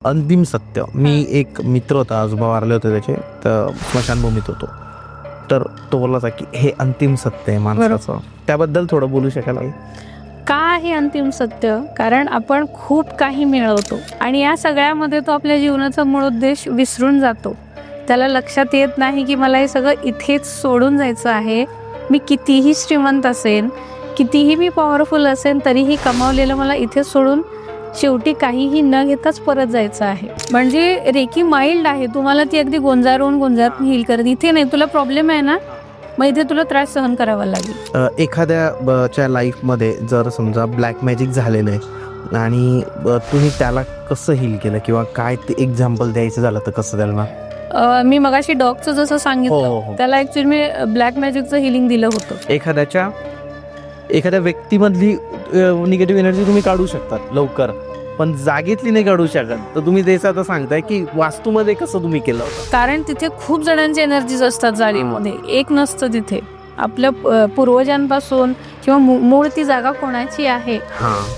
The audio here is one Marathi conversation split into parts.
अंतिम सत्य. मी एक मित्र होता, आजोबा वारले होते त्याचे, तर स्मशानभूमीत होतो. तर तो बोलला होता की हे अंतिम सत्य आहे माणसाचं. त्याबद्दल थोडं बोलू शकाल? का आहे अंतिम सत्य? कारण आपण खूप काही मिळवतो आणि या सगळ्यामध्ये तो आपल्या जीवनाचा मूळ उद्देश विसरून जातो. त्याला लक्षात येत नाही की मला हे सगळं इथेच सोडून जायचं आहे. मी कितीही श्रीमंत असेन, कितीही मी पॉवरफुल असेन, तरीही कमावलेलं मला इथेच सोडून शेवटी काहीही न घेताच परत जायचं आहे. म्हणजे रेकी माइल्ड आहे, तुम्हाला ती अगदी गोंजारून हील करत. इथे नाही, तुला प्रॉब्लेम आहे ना, मग इथे तुला त्रास सहन करावा लागेल. एखाद्याच्या लाईफमध्ये जर समजा ब्लॅक मॅजिक झालेलं आहे आणि तुम्ही त्याला कसं हील केलं, किंवा काय ते एक्झाम्पल द्यायचं झालं तर कसं त्याला? मी मगाशी डॉगचं जसं सांगितलं, त्याला ऍक्च्युअली मी ब्लॅक मॅजिकचं हिलिंग दिलं होतं. एखाद्या व्यक्तीमधली निगेटिव्ह एनर्जी तुम्ही काढू शकतात लवकर, पण जागेतली नाही काढू शकत. तर तुम्ही तेच आता सांगताय की वास्तूमध्ये कसं तुम्ही केलं होतं? कारण तिथे खूप जणांची एनर्जीज असतात जागेमध्ये, एक नसतं तिथे. आपल्या पूर्वजांपासून किंवा मूळ ती जागा कोणाची आहे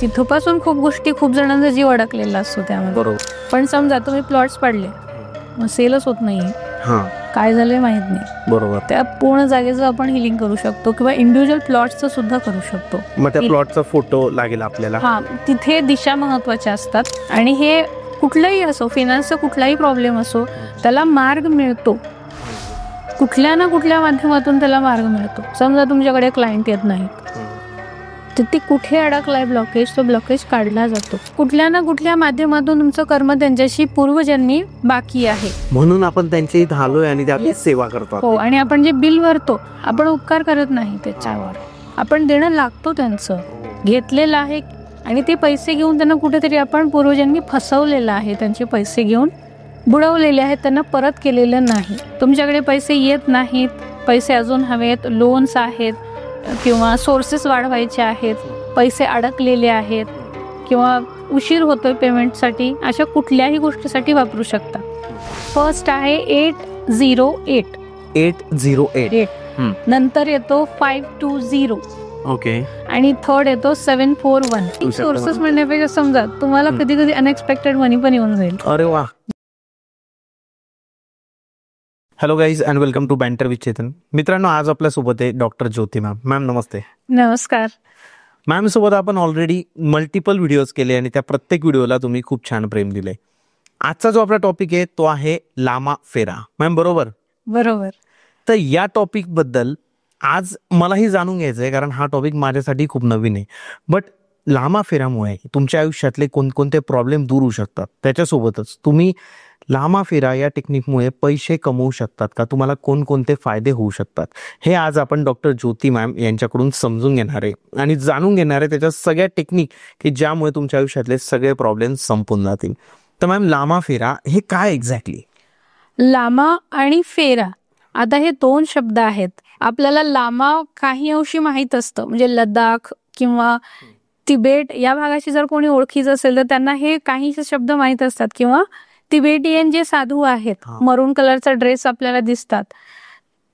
तिथपासून खूप गोष्टी, खूप जणांचा जीव अडकलेला असतो त्यामध्ये. बरोबर. पण समजा तुम्ही प्लॉट्स पाडले, मग सेलच होत नाहीये, काय झालंय माहित नाही. बरोबर. त्या पूर्ण जागेचं आपण हिलिंग करू शकतो किंवा इंडिव्हिज्युअल प्लॉट्सचं सुद्धा करू शकतो. मग त्या प्लॉटचा फोटो लागेल आपल्याला? तिथे दिशा महत्वाच्या असतात. आणि हे कुठलाही असो, फायनान्सचा कुठलाही प्रॉब्लेम असो, त्याला मार्ग मिळतो. कुठल्या ना कुठल्या माध्यमातून त्याला मार्ग मिळतो. समजा तुमच्याकडे क्लायंट येत नाही, तर ते कुठे अडकलाय ब्लॉकेज, तो ब्लॉकेज काढला जातो. कुठल्या ना कुठल्या माध्यमातून तुमचं कर्म त्यांच्याशी पूर्वजन्मी बाकी आहे, म्हणून आपण त्यांच्या इथे आलोय आणि त्याची सेवा करतो. हो. आणि आपण जे बिल भरतो, आपण उपकार करत नाही त्याच्यावर, आपण देणं लागतो. त्यांचं घेतलेलं आहे आणि ते पैसे घेऊन त्यांना कुठेतरी आपण पूर्वजन्मी फसवलेलं आहे. त्यांचे पैसे घेऊन बुडवलेले आहेत, त्यांना परत केलेलं नाही. तुमच्याकडे पैसे येत नाहीत, पैसे अजून हवेत, लोन्स आहेत किंवा सोर्सेस वाढवायचे आहेत, पैसे अडकलेले आहेत किंवा उशीर होतोय पेमेंटसाठी, अशा कुठल्याही गोष्टीसाठी वापरू शकता. फर्स्ट आहे 808. 808. नंतर येतो 520. ओके. आणि थर्ड येतो 741. सोर्सेस म्हणण्यापेक्षा समजा तुम्हाला कधी कधी अनएक्सपेक्टेड मनी पण येऊन जाईल. अरे वा. Hello guys and welcome to banter with Chetan. मित्रांनो, आज आपल्या सोबत आहे डॉक्टर ज्योती मॅम. मॅम नमस्ते. नमस्कार. मॅम सोबत आपण ऑलरेडी मल्टिपल व्हिडिओज केले आणि त्या प्रत्येक व्हिडिओला तुम्ही खूप छान प्रेम दिले. आजचा जो आपला टॉपिक आहे तो आहे लामा फेरा. मॅम बरोबर? बरोबर. तर या टॉपिक बद्दल आज मलाही जाणून घ्यायचं आहे, कारण हा टॉपिक माझ्यासाठी खूप नवीन आहे. बट लामा फेरामुळे तुमच्या आयुष्यातले कोणकोणते प्रॉब्लेम दूर होऊ शकतात, त्याच्यासोबतच तुम्ही लामा फेरा या टेक्निकमुळे पैसे कमवू शकतात का, तुम्हाला कोणकोणते फायदे होऊ शकतात, हे आज आपण डॉक्टर ज्योती मॅम यांच्याकडून समजून घेणार आहे आणि जाणून घेणार आहे त्याच्या सगळ्या टेक्निक की ज्यामुळे तुमच्या आयुष्यातले सगळे प्रॉब्लेम संपून जातील. तर मॅम, लामा फेरा हे काय एक्झॅक्टली? लामा आणि फेरा, आता हे दोन शब्द आहेत. आपल्याला लामा काही अंशी माहीत असतं, म्हणजे लडाख किंवा तिबेट या भागाची जर कोणी ओळखीचं असेल तर त्यांना हे काहीसे शब्द माहीत असतात. किंवा तिबेटियन जे साधू आहेत, मरून कलरचा ड्रेस आपल्याला दिसतात,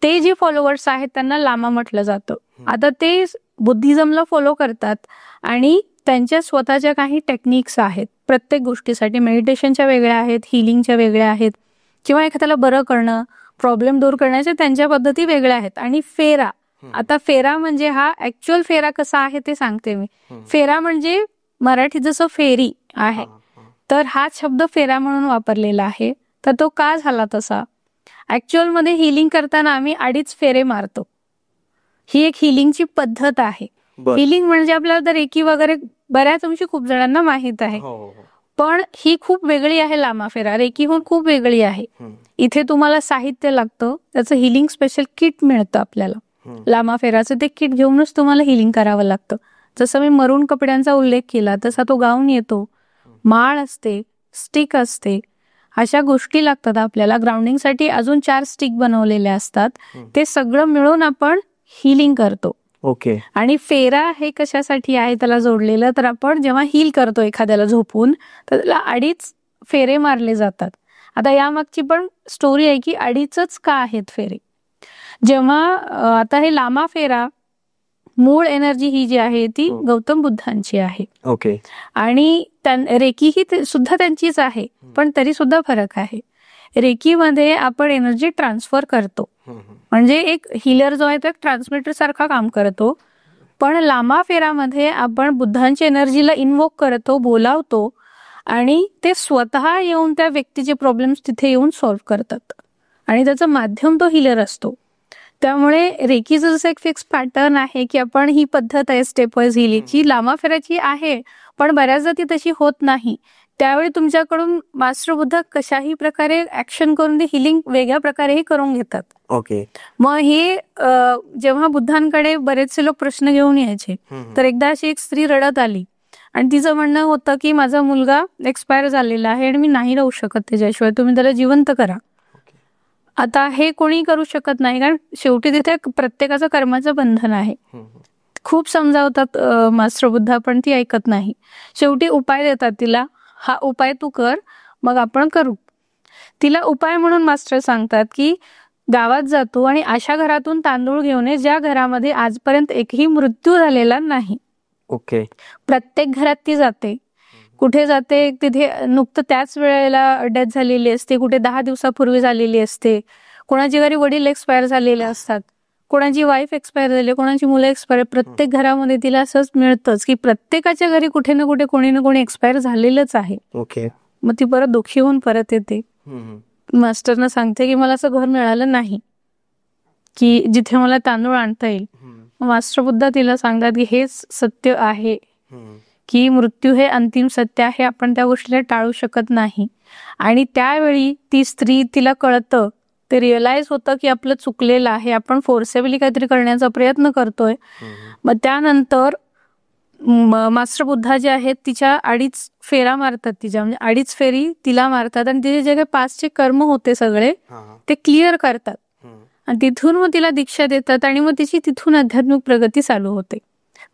ते जे फॉलोअर्स आहेत त्यांना लामा म्हटलं जातं. आता ते बुद्धिझमला फॉलो करतात आणि त्यांच्या स्वतःच्या काही टेक्निक्स आहेत प्रत्येक गोष्टीसाठी. मेडिटेशनच्या वेगळ्या आहेत, हिलिंगच्या वेगळ्या आहेत, किंवा एखाद्याला बरं करणं, प्रॉब्लेम दूर करण्याच्या त्यांच्या पद्धती वेगळ्या आहेत. आणि फेरा, आता फेरा म्हणजे हा ऍक्च्युअल फेरा कसा आहे ते सांगते मी. फेरा म्हणजे मराठीत जसं फेरी आहे, तर हा शब्द फेरा म्हणून वापरलेला आहे. तर तो का झाला तसा? ऍक्च्युअल मध्ये हिलिंग करताना आम्ही 2.5 फेरे मारतो. ही एक हिलिंगची पद्धत आहे. हिलिंग म्हणजे आपल्याला तर रेकी वगैरे बऱ्याच अंशी खूप जणांना माहित आहे, पण ही खूप वेगळी आहे. लामा फेरा रेकीहून खूप वेगळी आहे. इथे तुम्हाला साहित्य लागतं, त्याचं हिलिंग स्पेशल किट मिळतं आपल्याला. लामा फेराचं ते किट घेऊनच तुम्हाला हिलिंग करावं लागतं. जसं मी मरून कपड्यांचा उल्लेख केला तसा तो गाऊन येतो, माळ असते, स्टिक असते, अशा गोष्टी लागतात आपल्याला. ग्राउंडिंगसाठी अजून 4 स्टिक बनवलेल्या असतात. ते सगळं मिळून आपण हिलिंग करतो. ओके. आणि फेरा हे कशासाठी आहे त्याला जोडलेलं, तर आपण जेव्हा हील करतो एखाद्याला झोपून, तर त्याला 2.5 फेरे मारले जातात. आता यामागची पण स्टोरी आहे की 2.5च का आहेत फेरे. जेव्हा आता हे लामा फेरा मूळ एनर्जी ही जी आहे ती गौतम बुद्धांची आहे. ओके. आणि रेकी ही सुद्धा त्यांचीच आहे, पण तरी सुद्धा फरक आहे. रेकीमध्ये आपण एनर्जी ट्रान्सफर करतो, म्हणजे एक हिलर जो आहे तो एक ट्रान्समिटर सारखा काम करतो. पण लामा फेरामध्ये आपण बुद्धांची एनर्जीला इन्व्होक करतो, बोलावतो, आणि ते स्वतः येऊन त्या व्यक्तीचे प्रॉब्लेम्स तिथे येऊन सॉल्व्ह करतात. आणि त्याचं माध्यम तो हिलर असतो. त्यामुळे रेकीचं जसं एक फिक्स पॅटर्न आहे की आपण ही पद्धत आहे स्टेप वाईज हिलिंगची, लामा फेराची आहे, पण बऱ्याचदा ती तशी होत नाही. त्यावेळी तुमच्याकडून मास्टर बुद्ध कशाही प्रकारे ऍक्शन करून ती हिलिंग वेगळ्या प्रकारेही करून घेतात. ओके. मग हे जेव्हा बुद्धांकडे बरेचसे लोक प्रश्न घेऊन यायचे, तर एकदा अशी एक स्त्री रडत आली आणि तिचं म्हणणं होतं की माझा मुलगा एक्सपायर झालेला आहे आणि मी नाही राहू शकत त्याच्याशिवाय, तुम्ही त्याला जिवंत करा. आता हे कोणी करू शकत नाही, कारण शेवटी तिथे प्रत्येकाचं कर्माचं बंधन आहे. खूप समजावतात मास्टर बुद्धा, पण ती ऐकत नाही. शेवटी उपाय देतात तिला, हा उपाय तू कर, मग आपण करू. तिला उपाय म्हणून मास्टर सांगतात की गावात जातो आणि अशा घरातून तांदूळ घेऊन ये ज्या घरामध्ये आजपर्यंत एकही मृत्यू झालेला नाही. ओके. प्रत्येक घरात ती जाते. कुठे जाते, तिथे नुकतं त्याच वेळेला डेथ झालेली असते, कुठे 10 दिवसापूर्वी झालेली असते, कोणाची घरी वडील एक्सपायर झालेले असतात, कोणाची वाईफ एक्सपायर झाली, कोणाची मुलं एक्सपायर. प्रत्येक घरामध्ये तिला असंच मिळतंच की प्रत्येकाच्या घरी कुठे ना कुठे कोणी ना कोणी एक्सपायर झालेलंच आहे. ओके. मग ती परत दुःखी होऊन परत येते. मास्टरनं सांगते की मला असं घर मिळालं नाही की जिथे मला तांदूळ आणता येईल. मास्टर बुद्ध तिला सांगतात की हेच सत्य आहे की मृत्यू हे अंतिम सत्य आहे, आपण त्या गोष्टीला टाळू शकत नाही. आणि त्यावेळी ती स्त्री, तिला कळतं, ते रिअलाइज होतं की आपलं चुकलेलं आहे, आपण फोर्सेबली काहीतरी करण्याचा प्रयत्न करतोय. मग त्यानंतर मास्टर बुद्धा जे आहेत तिच्या 2.5 फेरा मारतात, तिच्या म्हणजे 2.5 फेरी तिला मारतात आणि तिचे जे काही पास्टचे कर्म होते सगळे ते क्लिअर करतात. आणि तिथून मग तिला दीक्षा देतात आणि मग तिची तिथून आध्यात्मिक प्रगती चालू होते.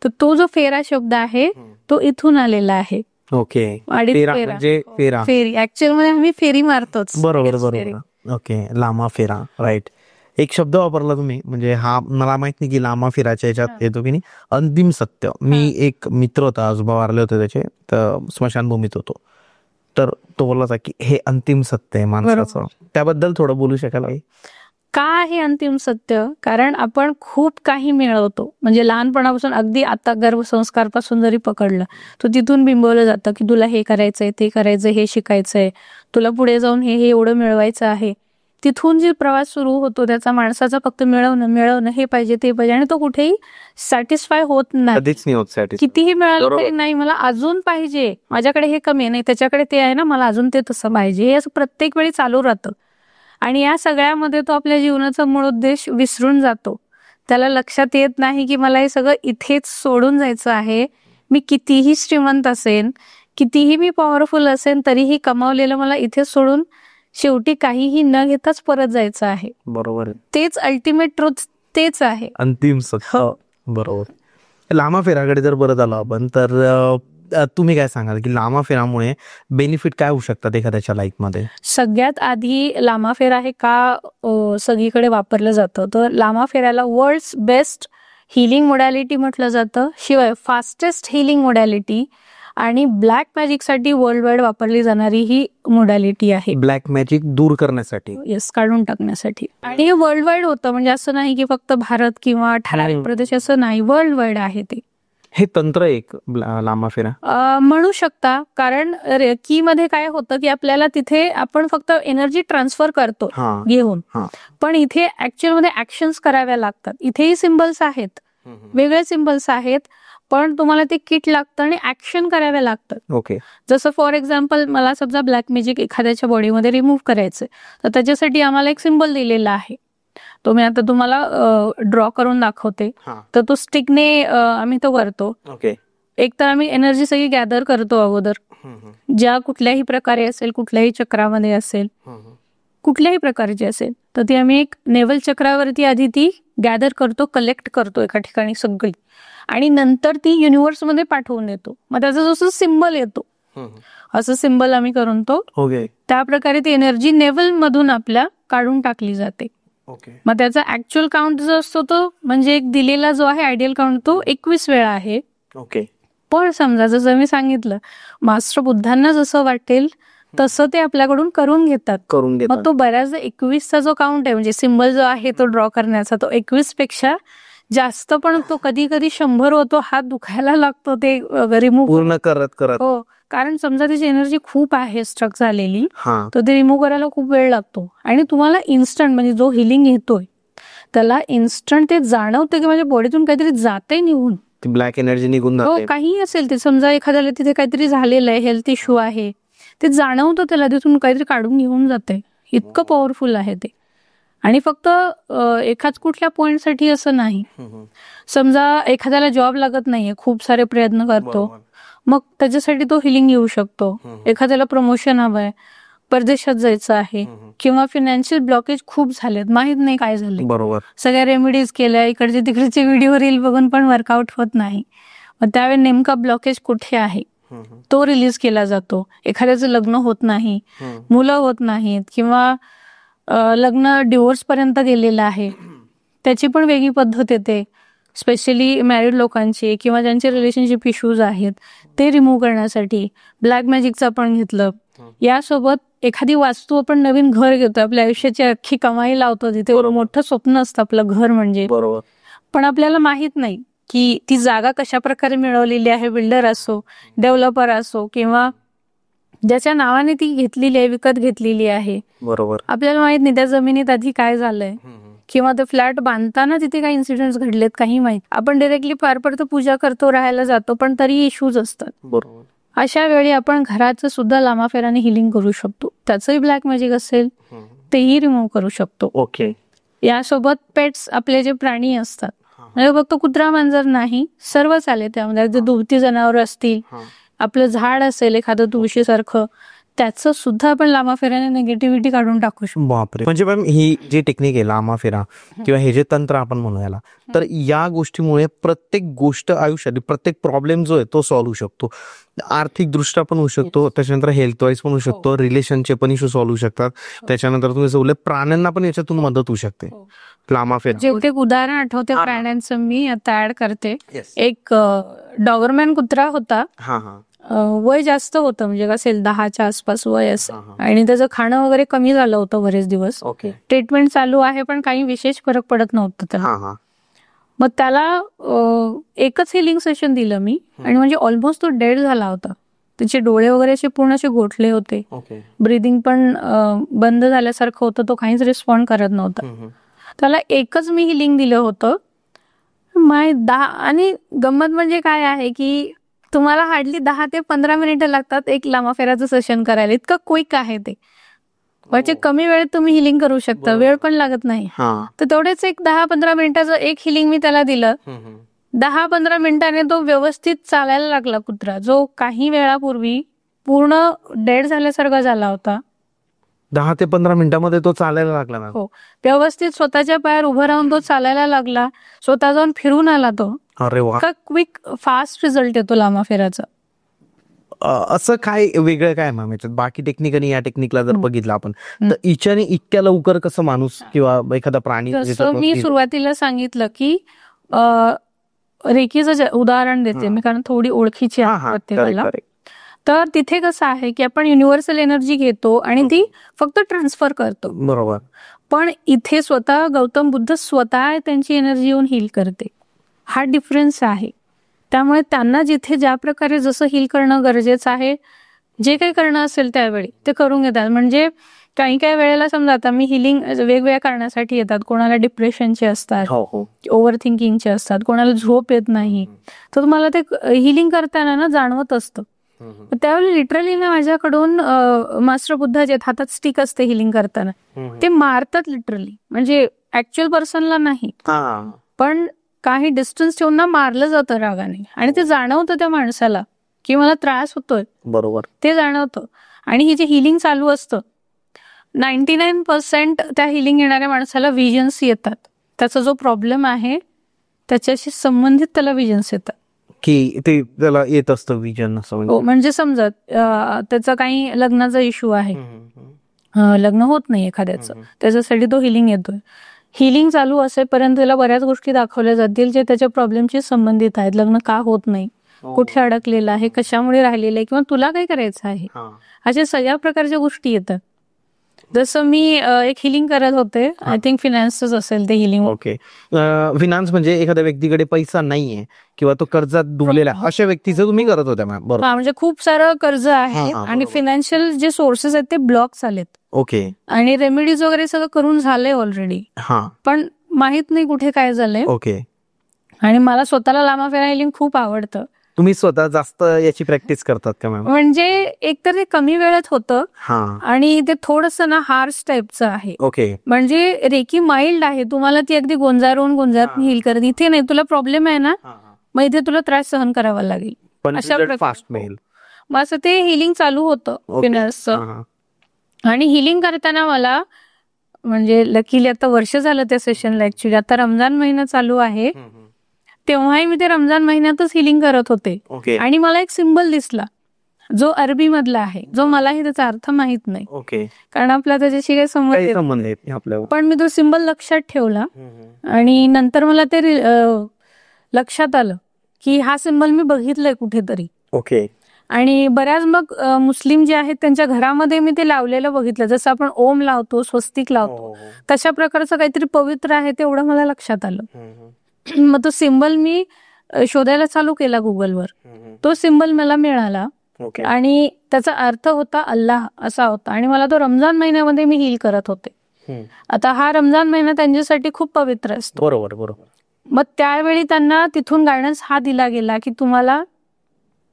तर तो जो फेरा शब्द आहे तो इथून आलेला आहे. ओके. 2.5 फेरा म्हणजे फेरा, फेरी ऍक्च्युअल मध्ये आम्ही फेरी मारतोच. बरोबर बरोबर. ओके. लामा फेरा, राईट. एक शब्द वापरला तुम्ही, म्हणजे हा मला माहित नाही की लामा फेराच्या याच्यात येतो की नाही, अंतिम सत्य. मी एक मित्र होता, आजोबा वारले होते त्याचे, तर स्मशानभूमीत होतो, तर तो बोलला होता की हे अंतिम सत्य आहे माणसाचं. त्याबद्दल थोडं बोलू शकाल? का आहे अंतिम सत्य? कारण आपण खूप काही मिळवतो, म्हणजे लहानपणापासून अगदी आता गर्भसंस्कारपासून जरी पकडलं तर तिथून बिंबवलं जातं की तुला हे करायचंय, ते करायचंय, हे शिकायचंय, तुला पुढे जाऊन हे एवढं मिळवायचं आहे. तिथून जे प्रवास सुरू होतो त्याचा माणसाचा फक्त मिळवणं हे पाहिजे, ते पाहिजे, आणि तो कुठेही सॅटिस्फाय होत नाही. कितीही मिळालं तरी नाही, मला अजून पाहिजे, माझ्याकडे हे कमी आहे, नाही त्याच्याकडे ते आहे ना, मला अजून ते तसं पाहिजे, हे असं प्रत्येक वेळी चालू राहतं. आणि या सगळ्यामध्ये तो आपल्या जीवनाचा मूळ उद्देश विसरून जातो. त्याला लक्षात येत नाही की मला हे सगळं इथेच सोडून जायचं आहे. मी कितीही श्रीमंत असेन, कितीही मी पॉवरफुल असेन, तरीही कमावलेलं मला इथेच सोडून शेवटी काहीही न घेताच परत जायचं आहे. बरोबर. तेच अल्टिमेट ट्रुथ, तेच आहे अंतिम सत्य. बरोबर. लामा फेराकडे जर परत आलो आपण, तर तुम्ही काय सांगाल की लामा फेरामुळे बेनिफिट काय होऊ शकतात एखाद्याच्या लाईफमध्ये? सगळ्यात आधी लामा फेरा हे का सगळीकडे वापरलं जातं, तर लामा फेऱ्याला वर्ल्ड्स बेस्ट हिलिंग मोडॅलिटी म्हटलं जातं, शिवाय फास्टेस्ट हिलिंग मोडॅलिटी आणि ब्लॅक मॅजिक साठी वर्ल्ड वाईड वापरली जाणारी ही मोडॅलिटी आहे. ब्लॅक मॅजिक दूर करण्यासाठी, येस, काढून टाकण्यासाठी. आणि हे वर्ल्ड वाईड होतं, म्हणजे असं नाही की फक्त भारत किंवा ठराविक प्रदेश, असं नाही, वर्ल्ड वाईड आहे ते. हे तंत्र एक लामा फेरा म्हणू शकता, कारण की मध्ये काय होतं की आपल्याला तिथे आपण फक्त एनर्जी ट्रान्सफर करतो घेऊन, पण इथे ऍक्च्युअल मध्ये ऍक्शन्स कराव्या लागतात. इथेही सिम्बल्स आहेत, वेगळे सिम्बल्स आहेत, पण तुम्हाला ते किट लागतं आणि ऍक्शन कराव्या लागतात. ओके. जसं फॉर एक्झाम्पल मला समजा ब्लॅक मॅजिक एखाद्याच्या बॉडीमध्ये रिमूव्ह करायचंय, तर त्याच्यासाठी आम्हाला एक सिम्बल दिलेला आहे, तो मी आता तुम्हाला ड्रॉ करून दाखवते. तर तो स्टिकने आम्ही तो करतो. एक तर आम्ही एनर्जी सगळी गॅदर करतो अगोदर, ज्या कुठल्याही प्रकारे असेल, कुठल्याही चक्रामध्ये असेल, कुठल्याही प्रकारची असेल, तर ती आम्ही एक नेवल चक्रावरती आधी ती गॅदर करतो, कलेक्ट करतो एका ठिकाणी सगळी, आणि नंतर ती युनिव्हर्स मध्ये पाठवून देतो. मग त्याचा जसं सिम्बल येतो असं सिम्बल आम्ही करून तो त्या प्रकारे ती एनर्जी नेवल मधून आपल्या काढून टाकली जाते. ओके. मग त्याचा ऍक्च्युअल काउंट जो असतो तो म्हणजे एक दिलेला जो आहे आयडियल काउंट तो 21 वेळा आहे. ओके. पण समजा जसं मी सांगितलं मास्टर बुद्धांना जसं वाटेल तसं ते आपल्याकडून करून घेतात. मग तो बऱ्याचदा 21चा जो काउंट आहे म्हणजे सिम्बल जो आहे तो ड्रॉ करण्याचा तो 21 पेक्षा जास्त पण तो कधी कधी 100 होतो. हात दुखायला लागतो ते रिमूव्ह पूर्ण करत. हो, कारण समजा त्याची एनर्जी खूप आहे स्ट्रक झालेली हा. तर ते रिमूव्ह करायला खूप वेळ लागतो. आणि तुम्हाला इन्स्टंट म्हणजे जो हिलिंग येतोय त्याला इन्स्टंट ते जाणवतं की माझ्या बॉडीतून काहीतरी जाते निघून. ब्लॅक एनर्जी निघून हो, जाते. काही असेल ते समजा एखाद्याला तिथे काहीतरी झालेलं आहे, हेल्थ इश्यू आहे, ते जाणवतं त्याला तिथून काहीतरी काढून घेऊन जाते. इतकं पॉवरफुल आहे ते. आणि फक्त एखाद कुठल्या पॉइंटसाठी असं नाही. समजा एखाद्याला जॉब लागत नाहीये, खूप सारे प्रयत्न करतो, मग त्याच्यासाठी तो हिलिंग येऊ शकतो. एखाद्याला प्रमोशन हवंय, परदेशात जायचं आहे, किंवा फायनान्शियल ब्लॉकेज खूप झालेत, माहित नाही काय झाले, बरोबर, सगळ्या रेमेडीज केल्या, इकडचे तिकडचे व्हिडिओ रील बघून पण वर्कआउट होत नाही. मग त्यावेळी नेमका ब्लॉकेज कुठे आहे तो रिलीज केला जातो. एखाद्याचं लग्न होत नाही, मुलं होत नाहीत, किंवा लग्न डिवोर्स पर्यंत गेलेलं आहे, त्याची पण वेगळी पद्धत येते. स्पेशली मॅरिड लोकांची किंवा ज्यांचे रिलेशनशिप इश्यूज आहेत ते रिमूव्ह करण्यासाठी. ब्लॅक मॅजिकचं आपण घेतलं, यासोबत एखादी वास्तू आपण नवीन घर घेतो, आपल्या आयुष्याची अख्खी कमाई लावतो, तिथे मोठं स्वप्न असतं आपलं घर म्हणजे. बरोबर. पण आपल्याला माहित नाही की ती जागा कशा प्रकारे मिळवलेली आहे. बिल्डर असो, डेव्हलपर असो, किंवा ज्याच्या नावाने ती घेतलेली आहे, विकत घेतलेली आहे, बरोबर, आपल्याला माहित नाही त्या जमिनीत आधी काय झालंय, किंवा ते फ्लॅट बांधताना तिथे काही इन्सिडेंट्स घडलेत काही माहित. आपण डायरेक्टली फार पडतो, पूजा करतो, राहायला जातो, पण तरी इश्यूज असतात. बरोबर. अशा वेळी आपण घराचं सुद्धा लामाफेराने हिलिंग करू शकतो. त्याचंही ब्लॅक मॅजिक असेल तेही रिमूव्ह करू शकतो. ओके. यासोबत पेट्स, आपले जे प्राणी असतात, म्हणजे फक्त कुत्रा मांजर नाही, सर्व चालेल त्यामध्ये. जे दुभती जनावर असतील, आपलं झाड असेल एखादं तुळशीसारखं, त्याचं सुद्धा आपण लामाफेराने निगेटिव्हिटी काढून टाकू शकतो. बापरे. म्हणजे मॅम ही जी टेक्निक आहे लामाफेरा किंवा हे जे तंत्र आपण म्हणू याला, तर या गोष्टीमुळे प्रत्येक गोष्ट आयुष्यात, प्रत्येक प्रॉब्लेम जो आहे तो सॉल्व्ह होऊ शकतो. आर्थिक दृष्ट्या पण होऊ शकतो, त्याच्यानंतर हेल्थ वाईज पण होऊ शकतो, रिलेशनचे पण इश्यू सॉल्व्ह होऊ शकतात. त्याच्यानंतर तुम्ही बोलले प्राण्यांना पण याच्यातून मदत होऊ शकते लामाफेरा. जेवढे उदाहरण आठवते प्राण्यांचं मी आता ऍड करते. एक डॉबरमॅन कुत्रा होता, वय जास्त होतं, म्हणजे असेल 10च्या आसपास वय असं, आणि त्याचं खाणं वगैरे कमी झालं होतं बरेच दिवस. ट्रीटमेंट चालू आहे पण काही विशेष फरक पडत नव्हतं त्याला. मग त्याला एकच हिलिंग सेशन दिलं मी, आणि म्हणजे ऑलमोस्ट तो डेड झाला होता. त्याचे डोळे वगैरे असे पूर्ण असे गोठले होते, ब्रिदिंग पण बंद झाल्यासारखं होतं, तो काहीच रिस्पॉन्ड करत नव्हता. त्याला एकच मी हिलिंग दिलं होतं. आणि गंमत म्हणजे काय आहे की तुम्हाला हार्डली 10 ते 15 मिनिटं लागतात एक लामाफेराचं सेशन करायला, इतकं क्विक आहे ते. म्हणजे कमी वेळेत तुम्ही हिलिंग करू शकता, वेळ पण लागत नाही. तर तेवढेच एक 10-15 मिनिटाचं एक हिलिंग मी त्याला दिलं. 10-15 मिनिटाने तो व्यवस्थित चालायला लागला कुत्रा, जो काही वेळापूर्वी पूर्ण डेड झाल्यासारखा झाला होता. 10 ते 15 मिनिटांमध्ये तो चालायला लागला ना? हो, व्यवस्थित स्वतःच्या पायावर उभं राहून तो चालायला लागला, स्वतः जाऊन फिरून आला तो. अरे वा. क्विक फास्ट रिझल्ट येतो लामाफेराचा. असं काय वेगळं काय मॅम याच्यात बाकी टेक्निक आणि या टेक्निकला जर बघितलं आपण, तर इच्छाने इतक्या लवकर कसं माणूस किंवा एखादा प्राणी, जसं मी सुरुवातीला सांगितलं की रेकीचं उदाहरण देते मी, कारण थोडी ओळखीची आहे प्रत्येकाला. तर तिथे कसं आहे की आपण युनिव्हर्सल एनर्जी घेतो आणि ती फक्त ट्रान्सफर करतो. बरोबर. पण इथे स्वतः गौतम बुद्ध स्वतः त्यांची एनर्जी येऊन हील करते. हा डिफरन्स आहे. त्यामुळे त्यांना जिथे ज्या प्रकारे जसं हील करणं गरजेचं आहे, जे काही करणं असेल त्यावेळी ते करून घेतात. म्हणजे काही काही वेळेला समजा आता मी हिलिंग वेगवेगळ्या कारणासाठी येतात. कोणाला डिप्रेशनचे असतात, ओव्हर थिंकिंगचे असतात, कोणाला झोप येत नाही, तर तुम्हाला ते हिलिंग करताना ना जाणवत असतं. त्यावेळी लिटरली ना माझ्याकडून मास्टर बुद्ध जे हातात स्टिक असते हिलिंग करताना, ते मारतात लिटरली. म्हणजे ऍक्च्युअल पर्सनला नाही, पण काही डिस्टन्स ठेवून ना मारलं जातं रागाने, आणि ते जाणवतं त्या माणसाला की मला त्रास होतोय. बरोबर, ते जाणवतं. आणि ही जे हिलिंग चालू असतं, 99% त्या हिलिंग येणाऱ्या माणसाला विजन्स येतात. त्याचा जो प्रॉब्लेम आहे त्याच्याशी संबंधित त्याला विजन्स येतात, की ते त्याला येत असतं विजन असं. म्हणजे समजा त्याचा काही लग्नाचा इश्यू आहे, लग्न होत नाही एखाद्याचं, त्याच्यासाठी तो हिलिंग येतोय, हिलिंग चालू असेपर्यंत त्याला बऱ्याच गोष्टी दाखवल्या जातील जे त्याच्या प्रॉब्लेमशी संबंधित आहेत. लग्न का होत नाही, कुठे अडकलेलं आहे, कशामुळे राहिलेलं आहे, किंवा तुला काय करायचं आहे, अशा सगळ्या प्रकारच्या गोष्टी येतात. जसं मी एक हिलिंग करत होते, आय थिंक फिनान्सच असेल ते हिलिंग. ओके. फिनान्स म्हणजे एखाद्या व्यक्तीकडे पैसा नाहीये किंवा तो कर्जात डुबलेला अशा व्यक्तीचं तुम्ही करत होत्या मॅम? बरोबर. म्हणजे खूप सारं कर्ज आहे आणि बरोबर. फायनान्शियल जे सोर्सेस आहेत ते ब्लॉक झालेत. ओके. आणि रेमेडीज वगैरे सगळं करून झालंय ऑलरेडी, पण माहित नाही कुठे काय झालंय. ओके. आणि मला स्वतःला लामा फेरा हिलिंग खूप आवडतं. तुम्ही स्वतः जास्त याची प्रॅक्टिस करतात का मॅम? म्हणजे एकतर ते कमी वेळात होतं हा. आणि ते थोडंसं ना हार्श टाईपचं आहे. ओके. म्हणजे रेकी माइल्ड आहे, तुम्हाला ती अगदी गोंजारून हिल करत. इथे नाही, तुला प्रॉब्लेम आहे ना, मग इथे तुला त्रास सहन करावा लागेल, पण अशा रिझल्ट प्रकारे फास्ट मिळेल. मग असं ते हिलिंग चालू होतं फिनसचं. आणि हिलिंग करताना मला म्हणजे लकीली आता वर्ष झालं त्या सेशनला. ऍक्च्युली आता रमजान महिना चालू आहे, तेव्हाही मी ते रमजान महिन्यातच हिलिंग करत होते. ओके. आणि मला एक सिम्बल दिसला जो अरबी मधला आहे, जो मलाही त्याचा अर्थ माहित नाही. ओके. कारण आपला त्याच्याशी काही संबंध येत आपल्याला. पण मी तो सिम्बल लक्षात ठेवला आणि नंतर मला ते लक्षात आलं की हा सिम्बल मी बघितलंय कुठेतरी. ओके. आणि बऱ्याच मग मुस्लिम जे आहेत त्यांच्या घरामध्ये मी ते लावलेलं बघितलं. जसं आपण ओम लावतो, स्वस्तिक लावतो, तशा प्रकारचं काहीतरी पवित्र आहे तेवढं मला लक्षात आलं. मग तो सिम्बल मी शोधायला चालू केला गुगलवर. तो सिम्बल मला मिळाला आणि त्याचा अर्थ होता अल्लाह असा होता. आणि मला तो रमजान महिन्यामध्ये मी हील करत होते. आता हा रमजान महिना त्यांच्यासाठी खूप पवित्र असतो. बरोबर बरोबर. मग त्यावेळी त्यांना तिथून गायडन्स हा दिला गेला की तुम्हाला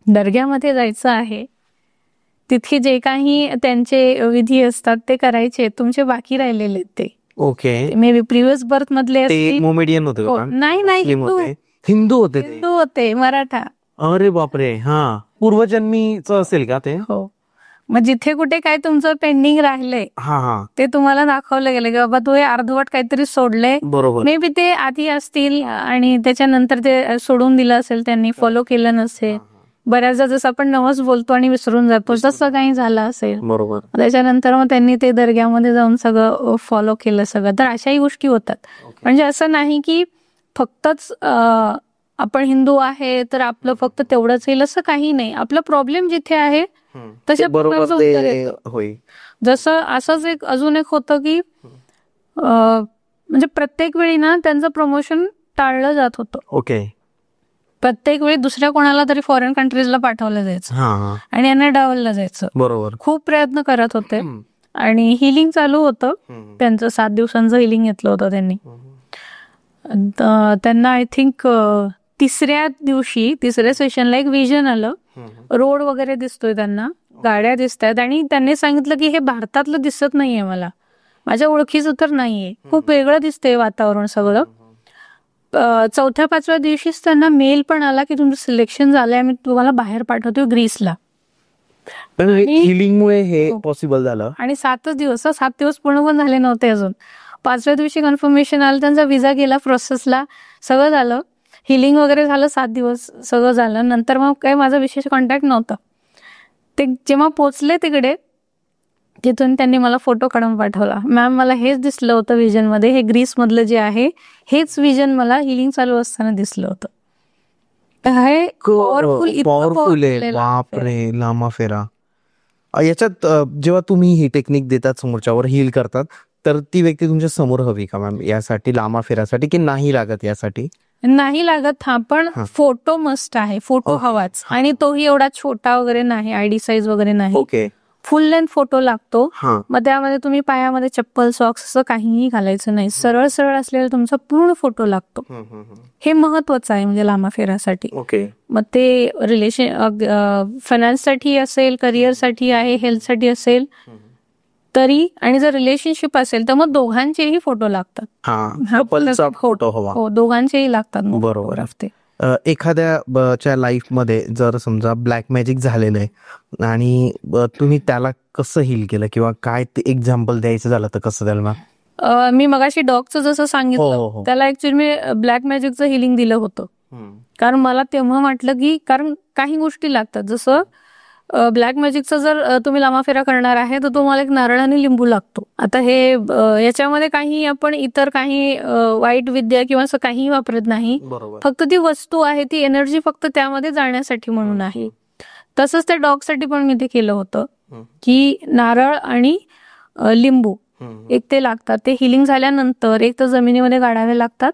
दर्ग्यामध्ये जायचं आहे, तिथे जे काही त्यांचे विधी असतात ते करायचे, तुमचे बाकी राहिलेले ते. Okay. May be previous birth मधले असतील. मोमेडियन होते का? नाही नाही, हिंदू होते. हिंदू होते, मराठा. अरे बापरे. हा, पूर्वजन्मीच असेल का ते? हो. मग जिथे कुठे काय तुमचं पेंडिंग राहिलंय ते तुम्हाला दाखवलं गेलं की बाबा तू हे अर्धवट काहीतरी सोडलंय. बरोबर. मे बी ते आधी असतील आणि त्याच्यानंतर ते सोडून दिलं असेल, त्यांनी फॉलो केलं नसेल. बऱ्याचदा जसं आपण नवस बोलतो आणि विसरून जातो तसं काही झालं असेल. बरोबर. त्याच्यानंतर मग त्यांनी ते दर्ग्यामध्ये जाऊन सगळं फॉलो केलं सगळं. तर अशाही गोष्टी होतात. म्हणजे असं नाही की फक्तच आपण हिंदू आहे तर आपलं फक्त तेवढंच येईल असं काही नाही. आपला प्रॉब्लेम जिथे आहे तशा प्रकारचं उत्तर येतं. जसं असंच एक अजून एक होतं की म्हणजे प्रत्येक वेळी ना त्यांचं प्रमोशन टाळलं जात होतं. ओके. प्रत्येक वेळी दुसऱ्या कोणाला तरी फॉरेन कंट्रीजला पाठवलं जायचं आणि यांना डावललं जायचं. बरोबर. खूप प्रयत्न करत होते आणि हिलिंग चालू होतं त्यांचं. 7 दिवसांचं हिलिंग घेतलं होतं त्यांनी. त्यांना आय थिंक तिसऱ्या सेशनला एक विजन आलं. रोड वगैरे दिसतोय त्यांना, गाड्या दिसत आहेत आणि त्यांनी सांगितलं की हे भारतातलं दिसत नाहीये, मला माझ्या ओळखीचं तर नाहीये, खूप वेगळं दिसतंय वातावरण सगळं. 4-5व्या दिवशीच त्यांना मेल पण आला की तुमचं सिलेक्शन झालंय, आम्ही तुम्हाला बाहेर पाठवतोय ग्रीसला. हिलिंगमुळे हे पॉसिबल झालं. आणि 7 दिवस पूर्ण पण झाले नव्हते अजून. 5व्या दिवशी कन्फर्मेशन आलं, त्यांचा विजा गेला प्रोसेसला, सगळं झालं, हिलिंग वगैरे झालं, 7 दिवस सगळं झालं. नंतर मग काही माझा विशेष कॉन्टॅक्ट नव्हता. ते जेव्हा पोचले तिकडे, तिथून त्यांनी मला फोटो काढून पाठवला. मॅम मला हेच दिसलं होतं विजन मध्ये, हे ग्रीस मधलं जे आहे हेच विजन मला हिलिंग चालू असताना दिसलं होतं. पॉवरफुल आहे. बापरे, लामा फेरा. याच्यात जेव्हा तुम्ही ही टेक्निक देतात समोरच्यावर, हील करतात, तर ती व्यक्ती तुमच्या समोर हवी का मॅम यासाठी, लामा फेरासाठी, की नाही लागत यासाठी? नाही लागत. हा, पण फोटो मस्ट आहे, फोटो हवाच. आणि तोही एवढा छोटा वगैरे नाही, आयडी साईज वगैरे नाही. ओके. फुल लेंथ फोटो लागतो. मग त्यामध्ये तुम्ही पायामध्ये चप्पल, सॉक्स असं काहीही घालायचं नाही, सरळ सरळ असलेला तुमचा पूर्ण फोटो लागतो. हे महत्वाचं आहे म्हणजे लामा फेरासाठी. ओके. मग ते फायनान्ससाठी असेल, करिअरसाठी आहे, हेल्थसाठी असेल तरी, आणि जर रिलेशनशिप असेल तर मग दोघांचेही फोटो लागतात. फोटो हवा. हो, दोघांचेही लागतात. बरोबर. एखाद्याच्या लाईफ मध्ये जर समजा ब्लॅक मॅजिक झालेलं आहे आणि तुम्ही त्याला कसं हील केलं, किंवा काय ते एक्झाम्पल द्यायचं झालं तर कसं द्याल मॅम? मी मगाशी डॉगचं जसं सांगितलं, त्याला ऍक्च्युअली मी ब्लॅक मॅजिकचं हिलिंग दिलं होतं. कारण मला तेव्हा वाटलं की, कारण काही गोष्टी लागतात, जसं ब्लॅक मॅजिकचा जर तुम्ही लांबा फेरा करणार आहे तर तुम्हाला एक नारळ आणि लिंबू लागतो. आता हे याच्यामध्ये काही आपण इतर काही वाईट विद्या किंवा असं काही वापरत नाही. फक्त ती वस्तू आहे, ती एनर्जी फक्त त्यामध्ये जाण्यासाठी म्हणून आहे. तसंच त्या डॉग साठी पण मी ते केलं होतं की नारळ आणि लिंबू एक ते लागतात. ते हिलिंग झाल्यानंतर एक तर जमिनीमध्ये गाडावे लागतात